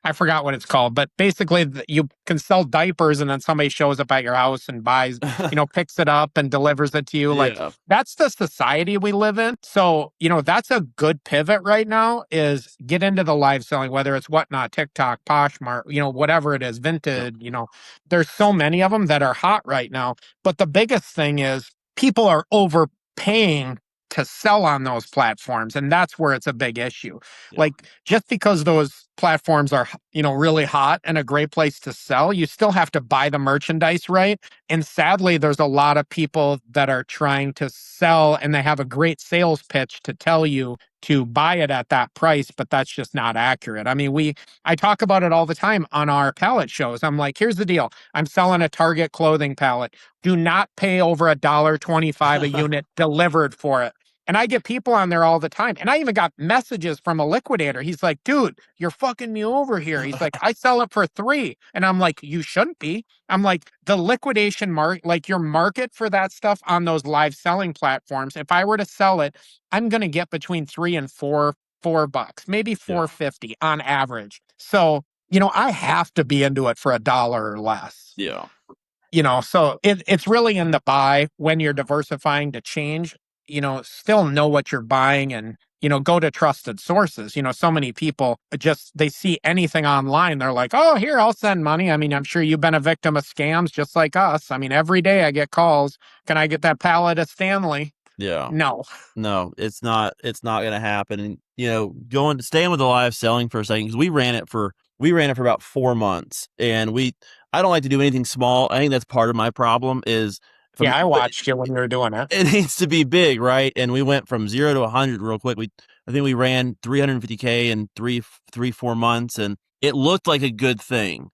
Speaker 2: I forgot what it's called, but basically you can sell diapers and then somebody shows up at your house and buys, picks it up and delivers it to you. Like
Speaker 1: Yeah.
Speaker 2: that's the society we live in. So, that's a good pivot right now is get into the live selling, whether it's Whatnot, TikTok, Poshmark, whatever it is,
Speaker 1: Yep.
Speaker 2: Vinted, there's so many of them that are hot right now. But the biggest thing is people are overpaying to sell on those platforms. And that's where it's a big issue.
Speaker 1: Yeah.
Speaker 2: Like just because those platforms are, really hot and a great place to sell, you still have to buy the merchandise right. And sadly, there's a lot of people that are trying to sell and they have a great sales pitch to tell you to buy it at that price, but that's just not accurate. I mean, I talk about it all the time on our pallet shows. I'm like, here's the deal. I'm selling a Target clothing pallet. Do not pay over $1.25 a unit delivered for it. And I get people on there all the time. And I even got messages from a liquidator. He's like, dude, you're fucking me over here. He's like, I sell it for 3. And I'm like, you shouldn't be. I'm like, the liquidation market, like your market for that stuff on those live selling platforms, if I were to sell it, I'm going to get between 3 and 4 bucks, maybe
Speaker 1: Yeah.
Speaker 2: 4.50 on average. So, I have to be into it for $1 or less.
Speaker 1: Yeah.
Speaker 2: So it's really in the buy when you're diversifying to change, still know what you're buying and, go to trusted sources. So many people they see anything online. They're like, oh, here, I'll send money. I mean, I'm sure you've been a victim of scams just like us. I mean, every day I get calls. Can I get that pallet of Stanley?
Speaker 1: Yeah.
Speaker 2: No.
Speaker 1: No, it's not going to happen. And, staying with the live selling for a second, because we ran it for about 4 months, and I don't like to do anything small. I think that's part of my problem is if
Speaker 2: Yeah, I
Speaker 1: but
Speaker 2: watched you when you were doing it.
Speaker 1: it needs to be big, right? And we went from 0 to 100 real quick. I think we ran 350K in 4 months, and it looked like a good thing.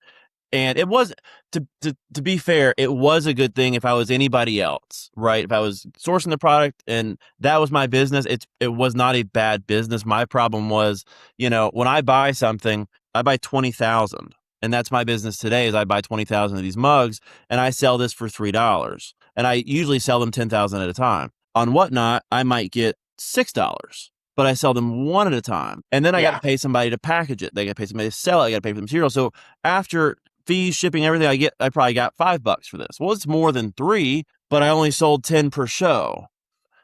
Speaker 1: And it was, to be fair, it was a good thing if I was anybody else, right? If I was sourcing the product and that was my business, it was not a bad business. My problem was, when I buy something, I buy 20,000, and that's my business today. Is I buy 20,000 of these mugs and I sell this for $3, and I usually sell them 10,000 at a time. On Whatnot, I might get $6. But I sell them one at a time. And then I got to pay somebody to package it. They got to pay somebody to sell it. I got to pay for the material. So after fees, shipping, everything, I probably got $5 for this. Well, it's more than 3, but I only sold 10 per show.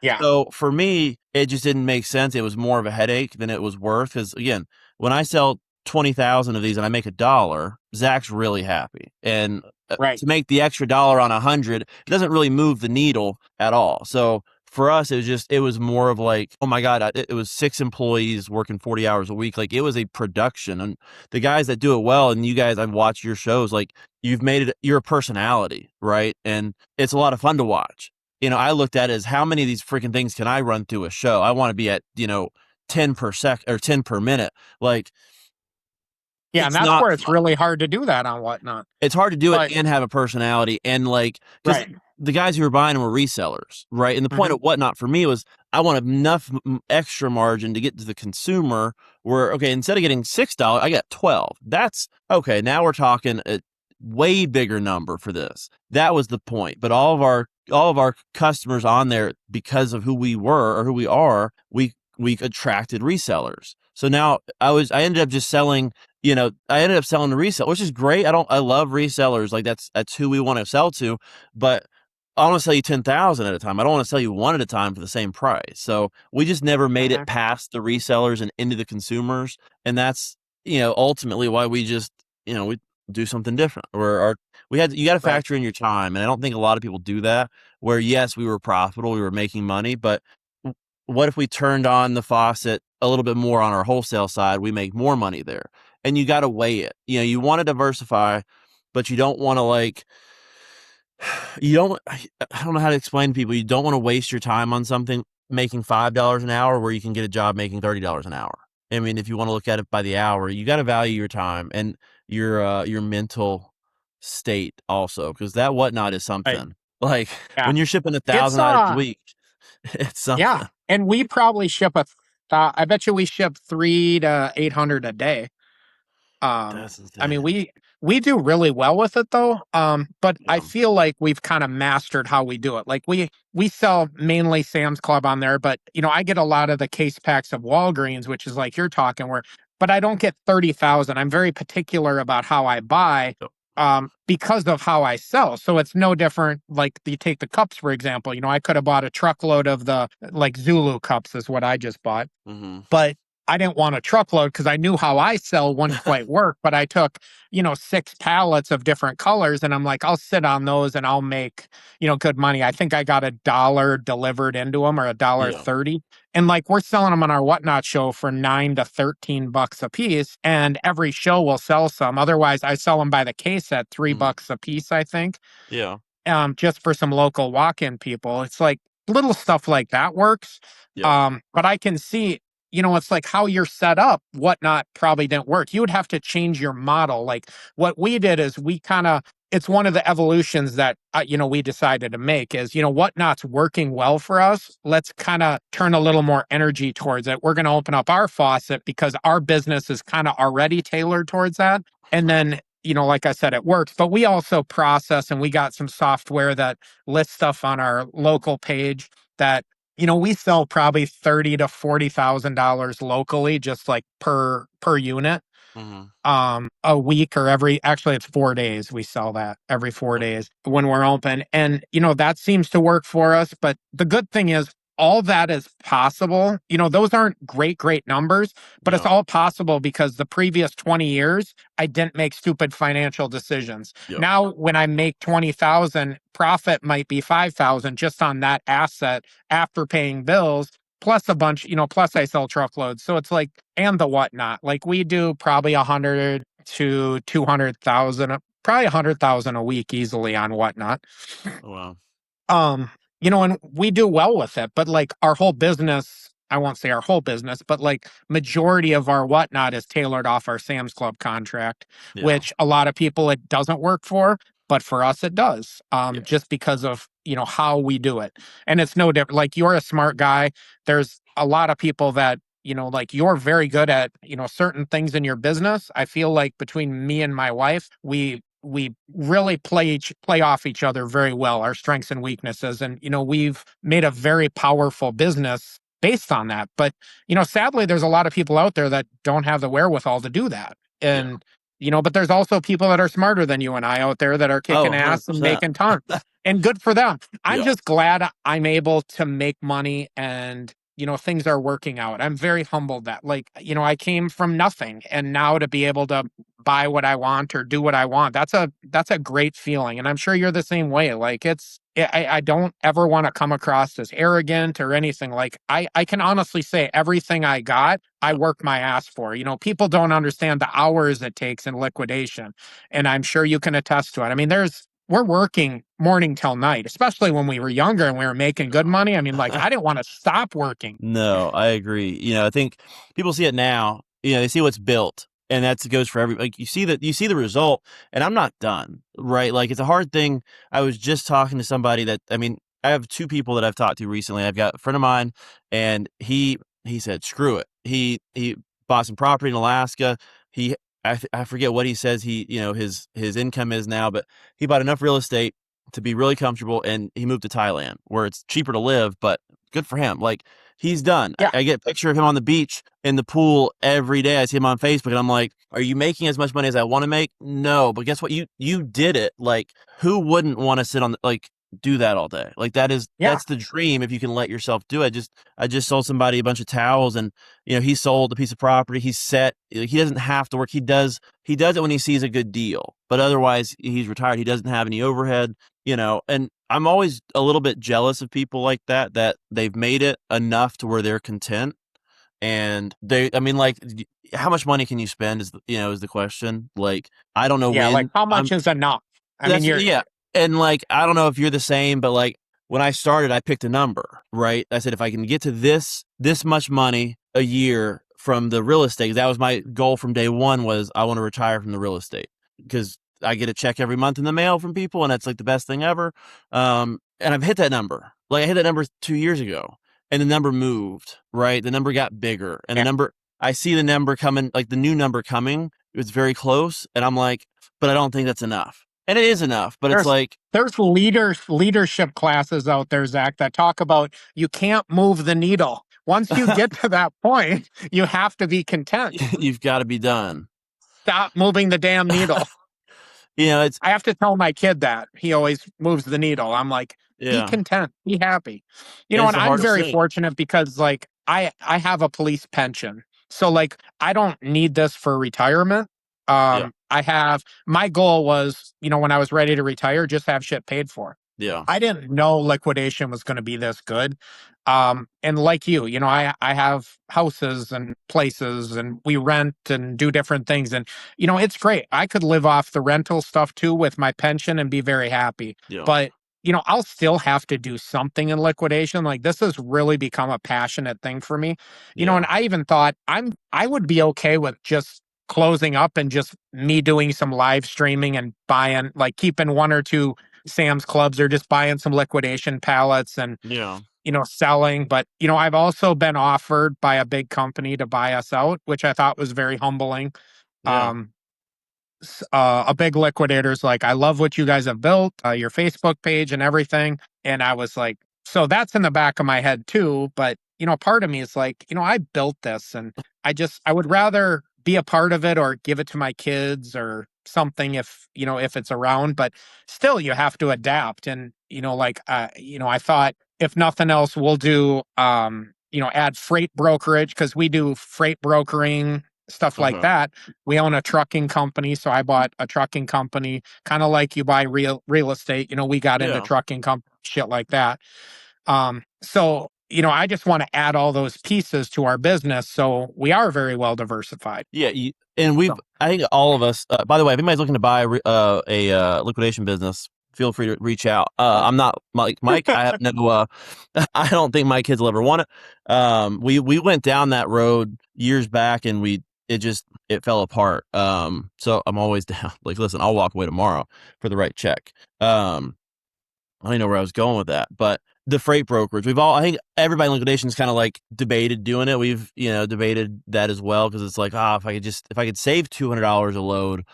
Speaker 2: Yeah.
Speaker 1: So for me, it just didn't make sense. It was more of a headache than it was worth. Because again, when I sell 20,000 of these and I make $1, Zach's really happy. And
Speaker 2: Right.
Speaker 1: to make the extra dollar on 100, it doesn't really move the needle at all. So for us, it was more of like, oh my God, it was 6 employees working 40 hours a week. Like it was a production. And the guys that do it well, and you guys, I've watched your shows, like you've made it, you're a personality, right? And it's a lot of fun to watch. I looked at it as how many of these freaking things can I run through a show? I want to be at, 10 per sec or 10 per minute. Like
Speaker 2: Yeah, and
Speaker 1: it's
Speaker 2: that's
Speaker 1: not
Speaker 2: where it's
Speaker 1: fun.
Speaker 2: really hard to do that on Whatnot.
Speaker 1: It's hard to do it
Speaker 2: But
Speaker 1: and have a personality and like because
Speaker 2: right.
Speaker 1: the guys who were buying them were resellers, right? And the point
Speaker 2: Mhm.
Speaker 1: of Whatnot for me was I want enough extra margin to get to the consumer where okay, instead of getting $6, I got 12. That's okay. Now we're talking a way bigger number for this. That was the point. But all of our customers on there because of who we were or who we are, we attracted resellers. So now I ended up just selling I ended up selling to resell, which is great. I love resellers. Like that's who we want to sell to, but I want to sell you 10,000 at a time. I don't want to sell you one at a time for the same price. So we just never made it
Speaker 2: Mhm.
Speaker 1: past the resellers and into the consumers. And that's, ultimately why we just, we do something different where you got to
Speaker 2: Right.
Speaker 1: factor in your time. And I don't think a lot of people do that where yes, we were profitable, we were making money, but what if we turned on the faucet a little bit more on our wholesale side? We make more money there. And you got to weigh it. You want to diversify, but you don't want to like, I don't know how to explain to people. You don't want to waste your time on something making $5 an hour where you can get a job making $30 an hour. I mean, if you want to look at it by the hour, you got to value your time and your mental state also, because that Whatnot is
Speaker 2: Right.
Speaker 1: something. Like
Speaker 2: Yeah.
Speaker 1: when you're shipping a
Speaker 2: It's
Speaker 1: thousand items a week, it's
Speaker 2: yeah.
Speaker 1: something.
Speaker 2: And we probably ship I bet you we ship 3 to 800 a day.
Speaker 1: That's
Speaker 2: I mean,
Speaker 1: insane.
Speaker 2: we do really well with it though. But I
Speaker 1: Yeah.
Speaker 2: feel like we've kind of mastered how we do it. Like we sell mainly Sam's Club on there, but I get a lot of the case packs of Walgreens, which is like you're talking where, but I don't get 30,000. I'm very particular about how I buy.
Speaker 1: Yep.
Speaker 2: Because of how I sell. So it's no different. Like you take the cups, for example, I could have bought a truckload of the like Zulu cups is what I just bought,
Speaker 1: Mm-hmm.
Speaker 2: but I didn't want a truckload because I knew how I sell wouldn't quite work. But I took, 6 pallets of different colors and I'm like, I'll sit on those and I'll make, good money. I think I got $1 delivered into them or a dollar
Speaker 1: Yeah.
Speaker 2: 30. And like we're selling them on our Whatnot show for $9 to $13 a piece. And every show will sell some. Otherwise, I sell them by the case at three
Speaker 1: Mm-hmm.
Speaker 2: bucks a piece, I think,
Speaker 1: Yeah.
Speaker 2: just for some local walk-in people. It's like little stuff like that works.
Speaker 1: Yeah.
Speaker 2: But I can see, it's like how you're set up, Whatnot probably didn't work. You would have to change your model. Like what we did is we kind of, it's one of the evolutions that, we decided to make is, Whatnot's working well for us. Let's kind of turn a little more energy towards it. We're going to open up our faucet because our business is kind of already tailored towards that. And then like I said, it works, but we also process and we got some software that lists stuff on our local page that, we sell probably $30,000 to $40,000 locally, just like per unit,
Speaker 1: Mm-hmm.
Speaker 2: a week or actually it's 4 days. We sell that every four
Speaker 1: Okay.
Speaker 2: days when we're open. And, that seems to work for us. But the good thing is all that is possible. Those aren't great numbers, but it's
Speaker 1: Yeah.
Speaker 2: all possible because the previous 20 years, I didn't make stupid financial decisions.
Speaker 1: Yeah.
Speaker 2: Now, when I make 20,000, profit might be 5,000 just on that asset after paying bills plus a bunch, plus I sell truckloads. So it's like, and the Whatnot. Like we do probably 100 to 200,000, probably 100,000 a week easily on Whatnot.
Speaker 1: Oh, wow.
Speaker 2: Um, and we do well with it, but like our whole business, I won't say our whole business, but like majority of our Whatnot is tailored off our Sam's Club contract,
Speaker 1: Yeah.
Speaker 2: which a lot of people it doesn't work for, but for us it does.
Speaker 1: Yeah.
Speaker 2: Just because of, how we do it. And it's no different. Like you're a smart guy. There's a lot of people that, like you're very good at, certain things in your business. I feel like between me and my wife, we really play off each other very well, our strengths and weaknesses. And, we've made a very powerful business based on that. But, sadly, there's a lot of people out there that don't have the wherewithal to do that.
Speaker 1: Yeah.
Speaker 2: And, but there's also people that are smarter than you and I out there that are
Speaker 1: Oh,
Speaker 2: kicking ass and
Speaker 1: 100%.
Speaker 2: making tons. And good for them. I'm
Speaker 1: Yeah.
Speaker 2: just glad I'm able to make money and things are working out. I'm very humbled that like, I came from nothing and now to be able to buy what I want or do what I want. That's a great feeling. And I'm sure you're the same way. Like I don't ever want to come across as arrogant or anything. Like I can honestly say everything I got, I
Speaker 1: Yeah.
Speaker 2: worked my ass for. People don't understand the hours it takes in liquidation. And I'm sure you can attest to it. I mean, we're working morning till night, especially when we were younger and we were making good money. I mean, like I didn't want to stop working.
Speaker 1: No, I agree. I think people see it now. They see what's built, and that goes for every. Like you see the result, and I'm not done, right? Like it's a hard thing. I was just talking to somebody that I mean, I have two people that I've talked to recently. I've got a friend of mine, and he said, "Screw it." He bought some property in Alaska. I forget what he says his income is now, but he bought enough real estate to be really comfortable, and he moved to Thailand where it's cheaper to live, but good for him. Like he's done.
Speaker 2: Yeah.
Speaker 1: I get a picture of him on the beach in the pool every day. I see him on Facebook, and I'm like, "Are you making as much money as I want to make?" No, but guess what? You did it. Like, who wouldn't want to sit on do that all day? Like
Speaker 2: Yeah.
Speaker 1: that's the dream if you can let yourself do it. I just sold somebody a bunch of towels, and he sold a piece of property. He's set. He doesn't have to work. He does it when he sees a good deal, but otherwise he's retired. He doesn't have any overhead. And I'm always a little bit jealous of people like that they've made it enough to where they're content. And I mean, like, how much money can you spend is the question. Like, I don't know
Speaker 2: Yeah. Like
Speaker 1: when
Speaker 2: how much is enough? I mean,
Speaker 1: yeah. And like, I don't know if you're the same, but like when I started, I picked a number, right? I said, if I can get to this much money a year from the real estate, that was my goal from day one was I want to retire from the real estate because I get a check every month in the mail from people and that's like the best thing ever. And I've hit that number. Like I hit that number 2 years ago and the number moved, right? The number got bigger and
Speaker 2: yeah.
Speaker 1: I see the number coming, like the new number coming. It's very close. And I'm like, but I don't think that's enough. And it is enough, but it's
Speaker 2: There's
Speaker 1: like
Speaker 2: there's leadership classes out there, Zach, that talk about you can't move the needle. Once you get to that point, you have to be content.
Speaker 1: you've got to be done.
Speaker 2: Stop moving the damn needle.
Speaker 1: It's
Speaker 2: I have to tell my kid that. He always moves the needle. I'm like, be
Speaker 1: yeah,
Speaker 2: content, be happy.
Speaker 1: and it's
Speaker 2: And
Speaker 1: the
Speaker 2: I'm
Speaker 1: hardest
Speaker 2: very
Speaker 1: thing.
Speaker 2: fortunate because like I have a police pension. So like I don't need this for retirement.
Speaker 1: Yeah,
Speaker 2: I have my goal was, when I was ready to retire, just have shit paid for.
Speaker 1: yeah,
Speaker 2: I didn't know liquidation was going to be this good. And like I have houses and places and we rent and do different things. And, it's great. I could live off the rental stuff too with my pension and be very happy.
Speaker 1: yeah,
Speaker 2: But, I'll still have to do something in liquidation. Like this has really become a passionate thing for me. And
Speaker 1: yeah,
Speaker 2: I even thought I would be okay with just closing up and just me doing some live streaming and buying, like keeping one or two Sam's Clubs or just buying some liquidation pallets and,
Speaker 1: yeah,
Speaker 2: selling. But, I've also been offered by a big company to buy us out, which I thought was very humbling.
Speaker 1: yeah,
Speaker 2: Um, a big liquidator's like, I love what you guys have built, your Facebook page and everything. And I was like, so that's in the back of my head too. But, part of me is like, I built this and I would rather be a part of it or give it to my kids or something if it's around. But still, you have to adapt. And, I thought if nothing else, we'll do, add freight brokerage because we do freight brokering, stuff like
Speaker 1: okay,
Speaker 2: that. We own a trucking company, so I bought a trucking company, kind of like you buy real estate. We got into
Speaker 1: yeah.
Speaker 2: trucking shit like that. So I just want to add all those pieces to our business, so we are very well diversified.
Speaker 1: Yeah, and I think all of us. By the way, if anybody's looking to buy a liquidation business, feel free to reach out. I'm not like Mike. I have no. I don't think my kids will ever want it. We went down that road years back, and it fell apart. So I'm always down. Like, listen, I'll walk away tomorrow for the right check. I don't even know where I was going with that, but the freight brokerage, I think everybody in liquidation's kind of like debated doing it. We've, debated that as well. Cause it's like, if I could save $200 a load,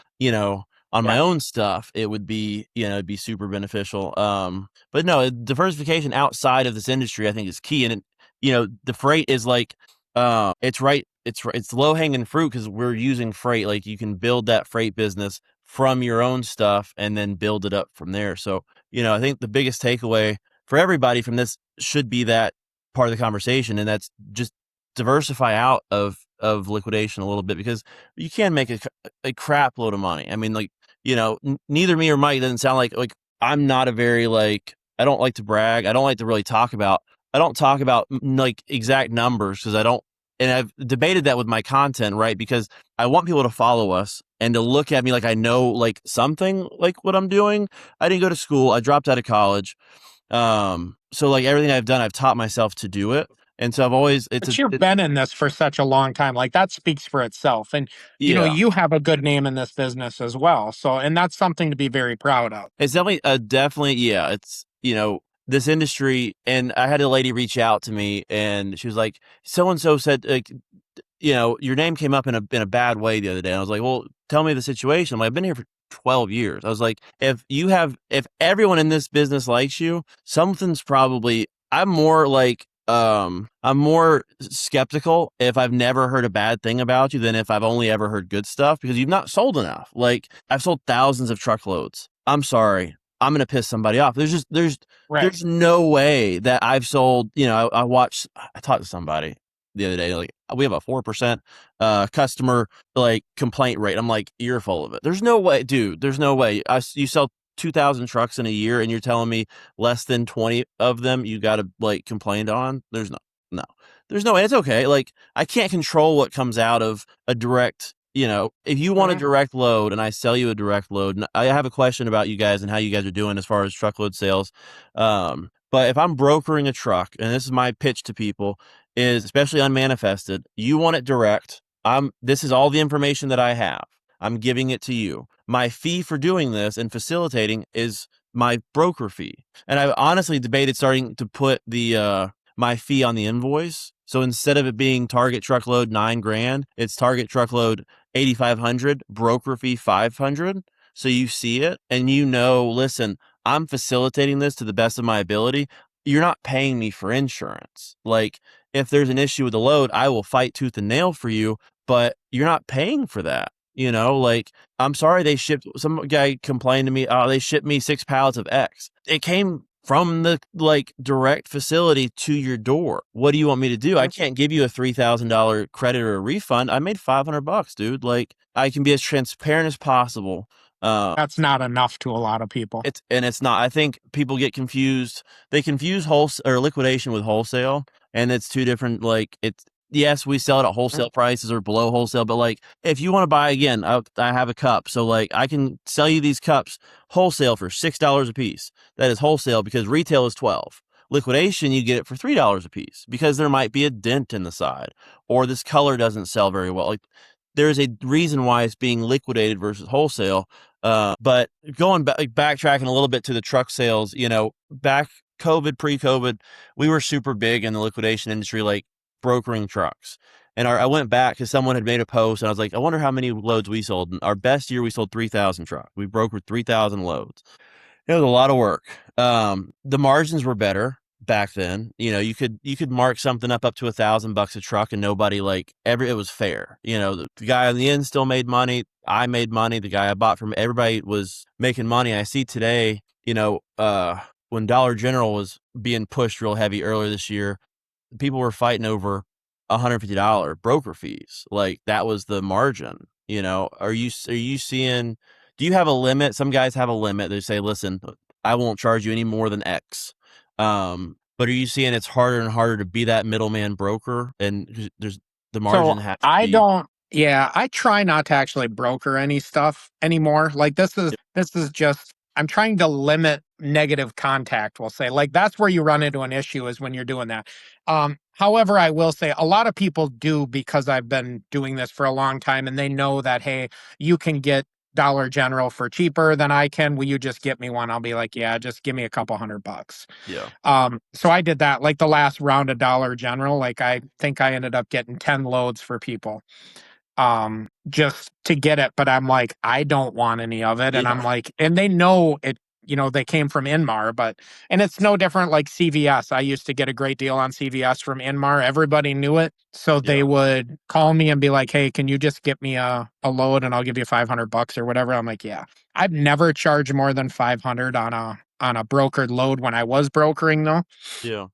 Speaker 1: on my
Speaker 2: Yeah.
Speaker 1: own stuff, it would be, it'd be super beneficial. But no, diversification outside of this industry, I think is key. And the freight is like, it's right. It's low hanging fruit because we're using freight. Like you can build that freight business from your own stuff and then build it up from there. So, I think the biggest takeaway for everybody from this should be that part of the conversation, and that's just diversify out of liquidation a little bit because you can make a crap load of money. I mean, like, neither me or Mike doesn't sound like I'm not a very like, I don't like to brag. I don't like to really I don't talk about like exact numbers because I don't, and I've debated that with my content, right? Because I want people to follow us and to look at me like I know like something like what I'm doing. I didn't go to school. I dropped out of college. So like everything I've done, I've taught myself to do it. And so I've always,
Speaker 2: But you've been in this for such a long time. Like that speaks for itself. And,
Speaker 1: yeah,
Speaker 2: you have a good name in this business as well. So, and that's something to be very proud of.
Speaker 1: it's definitely, yeah, it's, this industry. And I had a lady reach out to me and she was like, so and so said, like, your name came up in a bad way the other day. And I was like, well, tell me the situation. I'm like, I've been here for 12 years. I was like, if everyone in this business likes you, something's probably, I'm more skeptical if I've never heard a bad thing about you than if I've only ever heard good stuff because you've not sold enough. Like I've sold thousands of truckloads. I'm sorry. I'm going to piss somebody off.
Speaker 2: Right.
Speaker 1: There's no way that I've sold, I talked to somebody the other day, like we have a 4% customer like complaint rate. I'm like, you're full of it. There's no way, dude. There's no way. You sell 2,000 trucks in a year and you're telling me less than 20 of them you got to like complained on. No, there's no way. It's okay. Like I can't control what comes out of a direct, if you want a
Speaker 2: Mhm.
Speaker 1: direct load and I sell you a direct load, and I have a question about you guys and how you guys are doing as far as truckload sales. But if I'm brokering a truck, and this is my pitch to people, is especially unmanifested, you want it direct. This is all the information that I have. I'm giving it to you. My fee for doing this and facilitating is my broker fee. And I've honestly debated starting to put the my fee on the invoice. So instead of it being target truckload $9,000, it's target truckload 8,500, broker fee 500. So you see it and listen, I'm facilitating this to the best of my ability. You're not paying me for insurance. Like if there's an issue with the load, I will fight tooth and nail for you, but you're not paying for that. Like I'm sorry some guy complained to me, oh, they shipped me 6 pallets of X. It came from the like direct facility to your door. What do you want me to do? I can't give you a $3,000 credit or a refund. I made $500, dude. Like I can be as transparent as possible.
Speaker 2: That's not enough to a lot of people.
Speaker 1: It's not. I think people get confused. They confuse wholesale or liquidation with wholesale, and it's two different. Like it's yes, we sell it at wholesale prices or below wholesale, but like if you want to buy again, I have a cup, so like I can sell you these cups wholesale for $6 a piece. That is wholesale because retail is 12. Liquidation, you get it for $3 a piece because there might be a dent in the side or this color doesn't sell very well. Like there's a reason why it's being liquidated versus wholesale. But going back, backtracking a little bit to the truck sales, back pre-COVID, we were super big in the liquidation industry, like brokering trucks. And I went back because someone had made a post and I was like, I wonder how many loads we sold. And our best year, we sold 3,000 trucks. We brokered 3,000 loads. It was a lot of work. The margins were better back then. You could mark something up to $1,000 a truck and nobody it was fair. The guy on the end still made money. I made money. The guy I bought from, everybody was making money. I see today, when Dollar General was being pushed real heavy earlier this year, people were fighting over $150 broker fees. Like that was the margin. Are you seeing, do you have a limit? Some guys have a limit. They say, listen, I won't charge you any more than X. But are you seeing it's harder and harder to be that middleman broker? And there's the
Speaker 2: So
Speaker 1: margin has to
Speaker 2: I
Speaker 1: be,
Speaker 2: don't, yeah, I try not to actually broker any stuff anymore. Like this is just, I'm trying to limit negative contact, we'll say. Like that's where you run into an issue is when you're doing that. However, I will say a lot of people do because I've been doing this for a long time and they know that, hey, you can get Dollar General for cheaper than I can. Will you just get me one? I'll be like, yeah, just give me a couple $100.
Speaker 1: yeah,
Speaker 2: So I did that like the last round of Dollar General. Like I think I ended up getting 10 loads for people just to get it. But I'm like, I don't want any of it. And I'm
Speaker 1: yeah,
Speaker 2: like, and they know it, they came from Inmar, and it's no different like CVS. I used to get a great deal on CVS from Inmar. Everybody knew it. So they
Speaker 1: yeah,
Speaker 2: would call me and be like, hey, can you just get me a load and I'll give you $500 or whatever. I'm like, yeah. I've never charged more than 500 on a brokered load when I was brokering though.
Speaker 1: yeah.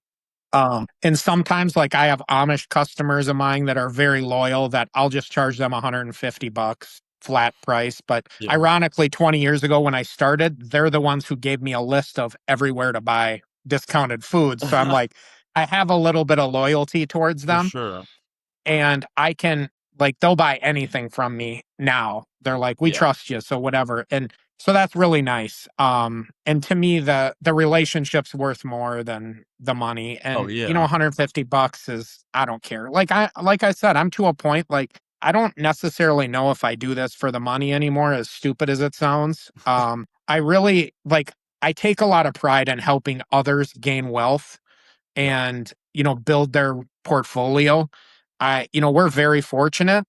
Speaker 2: And sometimes like I have Amish customers of mine that are very loyal that I'll just charge them $150 flat price. But
Speaker 1: Yeah.
Speaker 2: ironically, 20 years ago when I started, they're the ones who gave me a list of everywhere to buy discounted foods. So I'm like, I have a little bit of loyalty towards
Speaker 1: For
Speaker 2: them,
Speaker 1: sure.
Speaker 2: and I can like they'll buy anything from me now. They're like, "We
Speaker 1: Yeah.
Speaker 2: trust you," so whatever. And so that's really nice. And to me the relationship's worth more than the money.
Speaker 1: Oh
Speaker 2: And
Speaker 1: yeah.
Speaker 2: $150 is I don't care. Like I said, I'm to a point like I don't necessarily know if I do this for the money anymore, as stupid as it sounds. I really like I take a lot of pride in helping others gain wealth
Speaker 1: Yeah.
Speaker 2: and build their portfolio. We're very fortunate.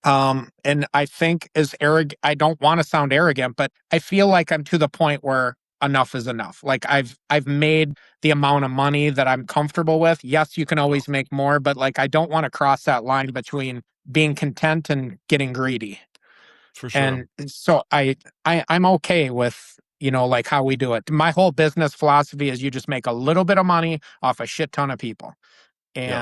Speaker 2: And I think as arrogant, I don't want to sound arrogant, but I feel like I'm to the point where enough is enough. Like I've made the amount of money that I'm comfortable with. Yes, you can
Speaker 1: Yeah.
Speaker 2: always make more, but like I don't want to cross that line between being content and getting greedy.
Speaker 1: For sure.
Speaker 2: And so I'm okay with like how we do it. My whole business philosophy is you just make a little bit of money off a shit ton of people.
Speaker 1: Yep.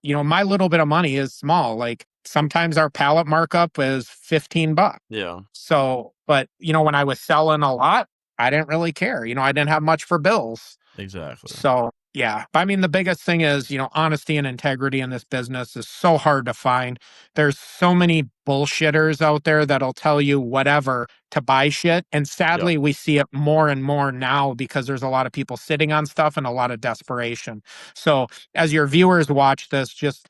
Speaker 2: And my little bit of money is small. Like sometimes our pallet markup is $15.
Speaker 1: Yeah.
Speaker 2: So, but when I was selling a lot, I didn't really care. I didn't have much for bills.
Speaker 1: Exactly.
Speaker 2: So, yeah. I mean, the biggest thing is, honesty and integrity in this business is so hard to find. There's so many bullshitters out there that'll tell you whatever to buy shit. And
Speaker 1: Yep.
Speaker 2: sadly, we see it more and more now because there's a lot of people sitting on stuff and a lot of desperation. So, as your viewers watch this, just,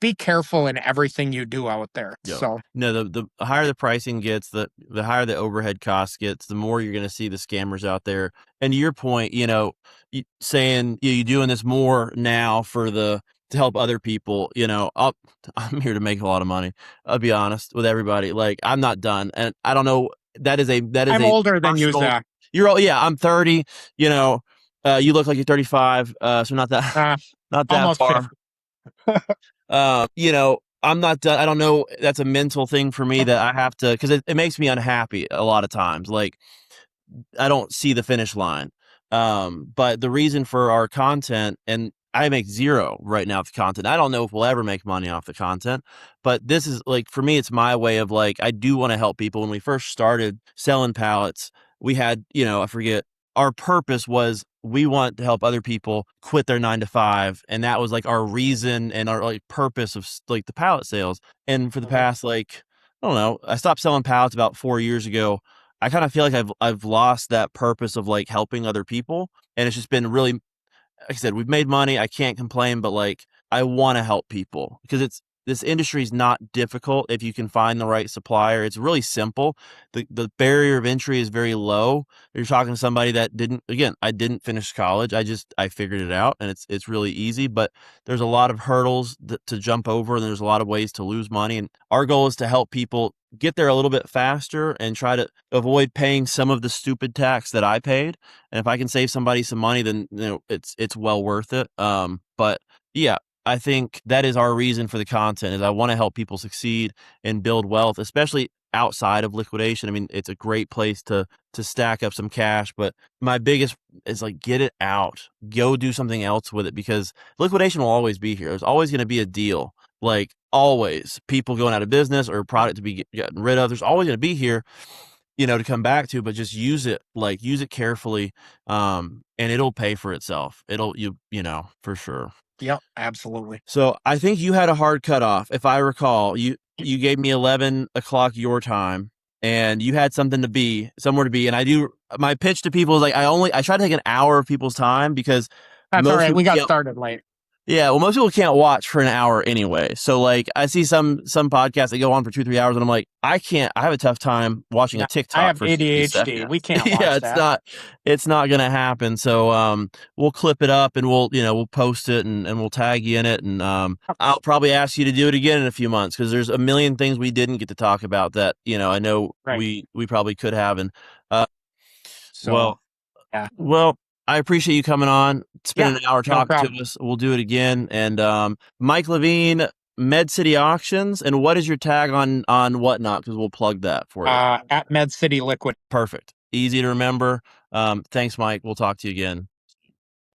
Speaker 2: be careful in everything you do out there.
Speaker 1: Yep.
Speaker 2: So,
Speaker 1: No, the higher the pricing gets, the higher the overhead cost gets, the more you're going to see the scammers out there. And to your point, saying you doing this more now to help other people, I'm here to make a lot of money. I'll be honest with everybody. Like I'm not done, and I don't know. That is
Speaker 2: I'm
Speaker 1: a
Speaker 2: older than you,
Speaker 1: personal.
Speaker 2: Zach.
Speaker 1: You're all yeah. I'm 30. You know, you look like you're 35. So not that
Speaker 2: Uh,
Speaker 1: not that
Speaker 2: Almost
Speaker 1: far.
Speaker 2: 50.
Speaker 1: I'm not done. I don't know. That's a mental thing for me that I have to, because it makes me unhappy a lot of times. Like, I don't see the finish line. But the reason for our content, and I make zero right now with the content. I don't know if we'll ever make money off the content, but this is like, for me, it's my way of like, I do want to help people. When we first started selling pallets, we had, I forget, our purpose was we want to help other people quit their 9 to 5. And that was like our reason and our like purpose of like the pallet sales. And for the
Speaker 2: Mhm.
Speaker 1: past, like, I don't know, I stopped selling pallets about 4 years ago. I kind of feel like I've lost that purpose of like helping other people, and it's just been really, like I said, we've made money. I can't complain, but like I want to help people because this industry is not difficult if you can find the right supplier. It's really simple. The barrier of entry is very low. You're talking to somebody that I didn't finish college. I figured it out, and it's really easy, but there's a lot of hurdles to jump over, and there's a lot of ways to lose money. And our goal is to help people get there a little bit faster and try to avoid paying some of the stupid tax that I paid. And if I can save somebody some money, then it's well worth it. But yeah, I think that is our reason for the content is I want to help people succeed and build wealth, especially outside of liquidation. I mean, it's a great place to stack up some cash, but my biggest is like get it out. Go do something else with it because liquidation will always be here. There's always going to be a deal. Like always, people going out of business or product to be getting rid of. There's always going to be here, to come back to, but just use it carefully. And it'll pay for itself. For sure.
Speaker 2: Yep, absolutely.
Speaker 1: So I think you had a hard cutoff. If I recall, you gave me 11 o'clock your time and you had somewhere to be. And my pitch to people is like, I try to take an hour of people's time because
Speaker 2: That's all
Speaker 1: most
Speaker 2: right.
Speaker 1: people
Speaker 2: We got
Speaker 1: can't.
Speaker 2: started late.
Speaker 1: Yeah, well, most people can't watch for an hour anyway. So like, I see some podcasts that go on for 2-3 hours, and I'm like, I can't. I have a tough time watching a
Speaker 2: No, I
Speaker 1: TikTok
Speaker 2: have
Speaker 1: for 60
Speaker 2: ADHD. We
Speaker 1: seconds.
Speaker 2: can't
Speaker 1: Yeah,
Speaker 2: watch that.
Speaker 1: it's not gonna happen. So we'll clip it up and we'll post it and we'll tag you in it, and I'll probably ask you to do it again in a few months because there's a million things we didn't get to talk about that I know
Speaker 2: Right.
Speaker 1: we probably could have. And uh,
Speaker 2: So,
Speaker 1: well,
Speaker 2: yeah.
Speaker 1: well, I appreciate you coming on,
Speaker 2: Yeah,
Speaker 1: spending an hour
Speaker 2: no
Speaker 1: talking
Speaker 2: problem.
Speaker 1: to us. We'll do it again. And Mike Lavigne, Med City Auctions. And what is your tag on Whatnot? Because we'll plug that for you.
Speaker 2: At Med City Liquid.
Speaker 1: Perfect. Easy to remember. Thanks, Mike. We'll talk to you again.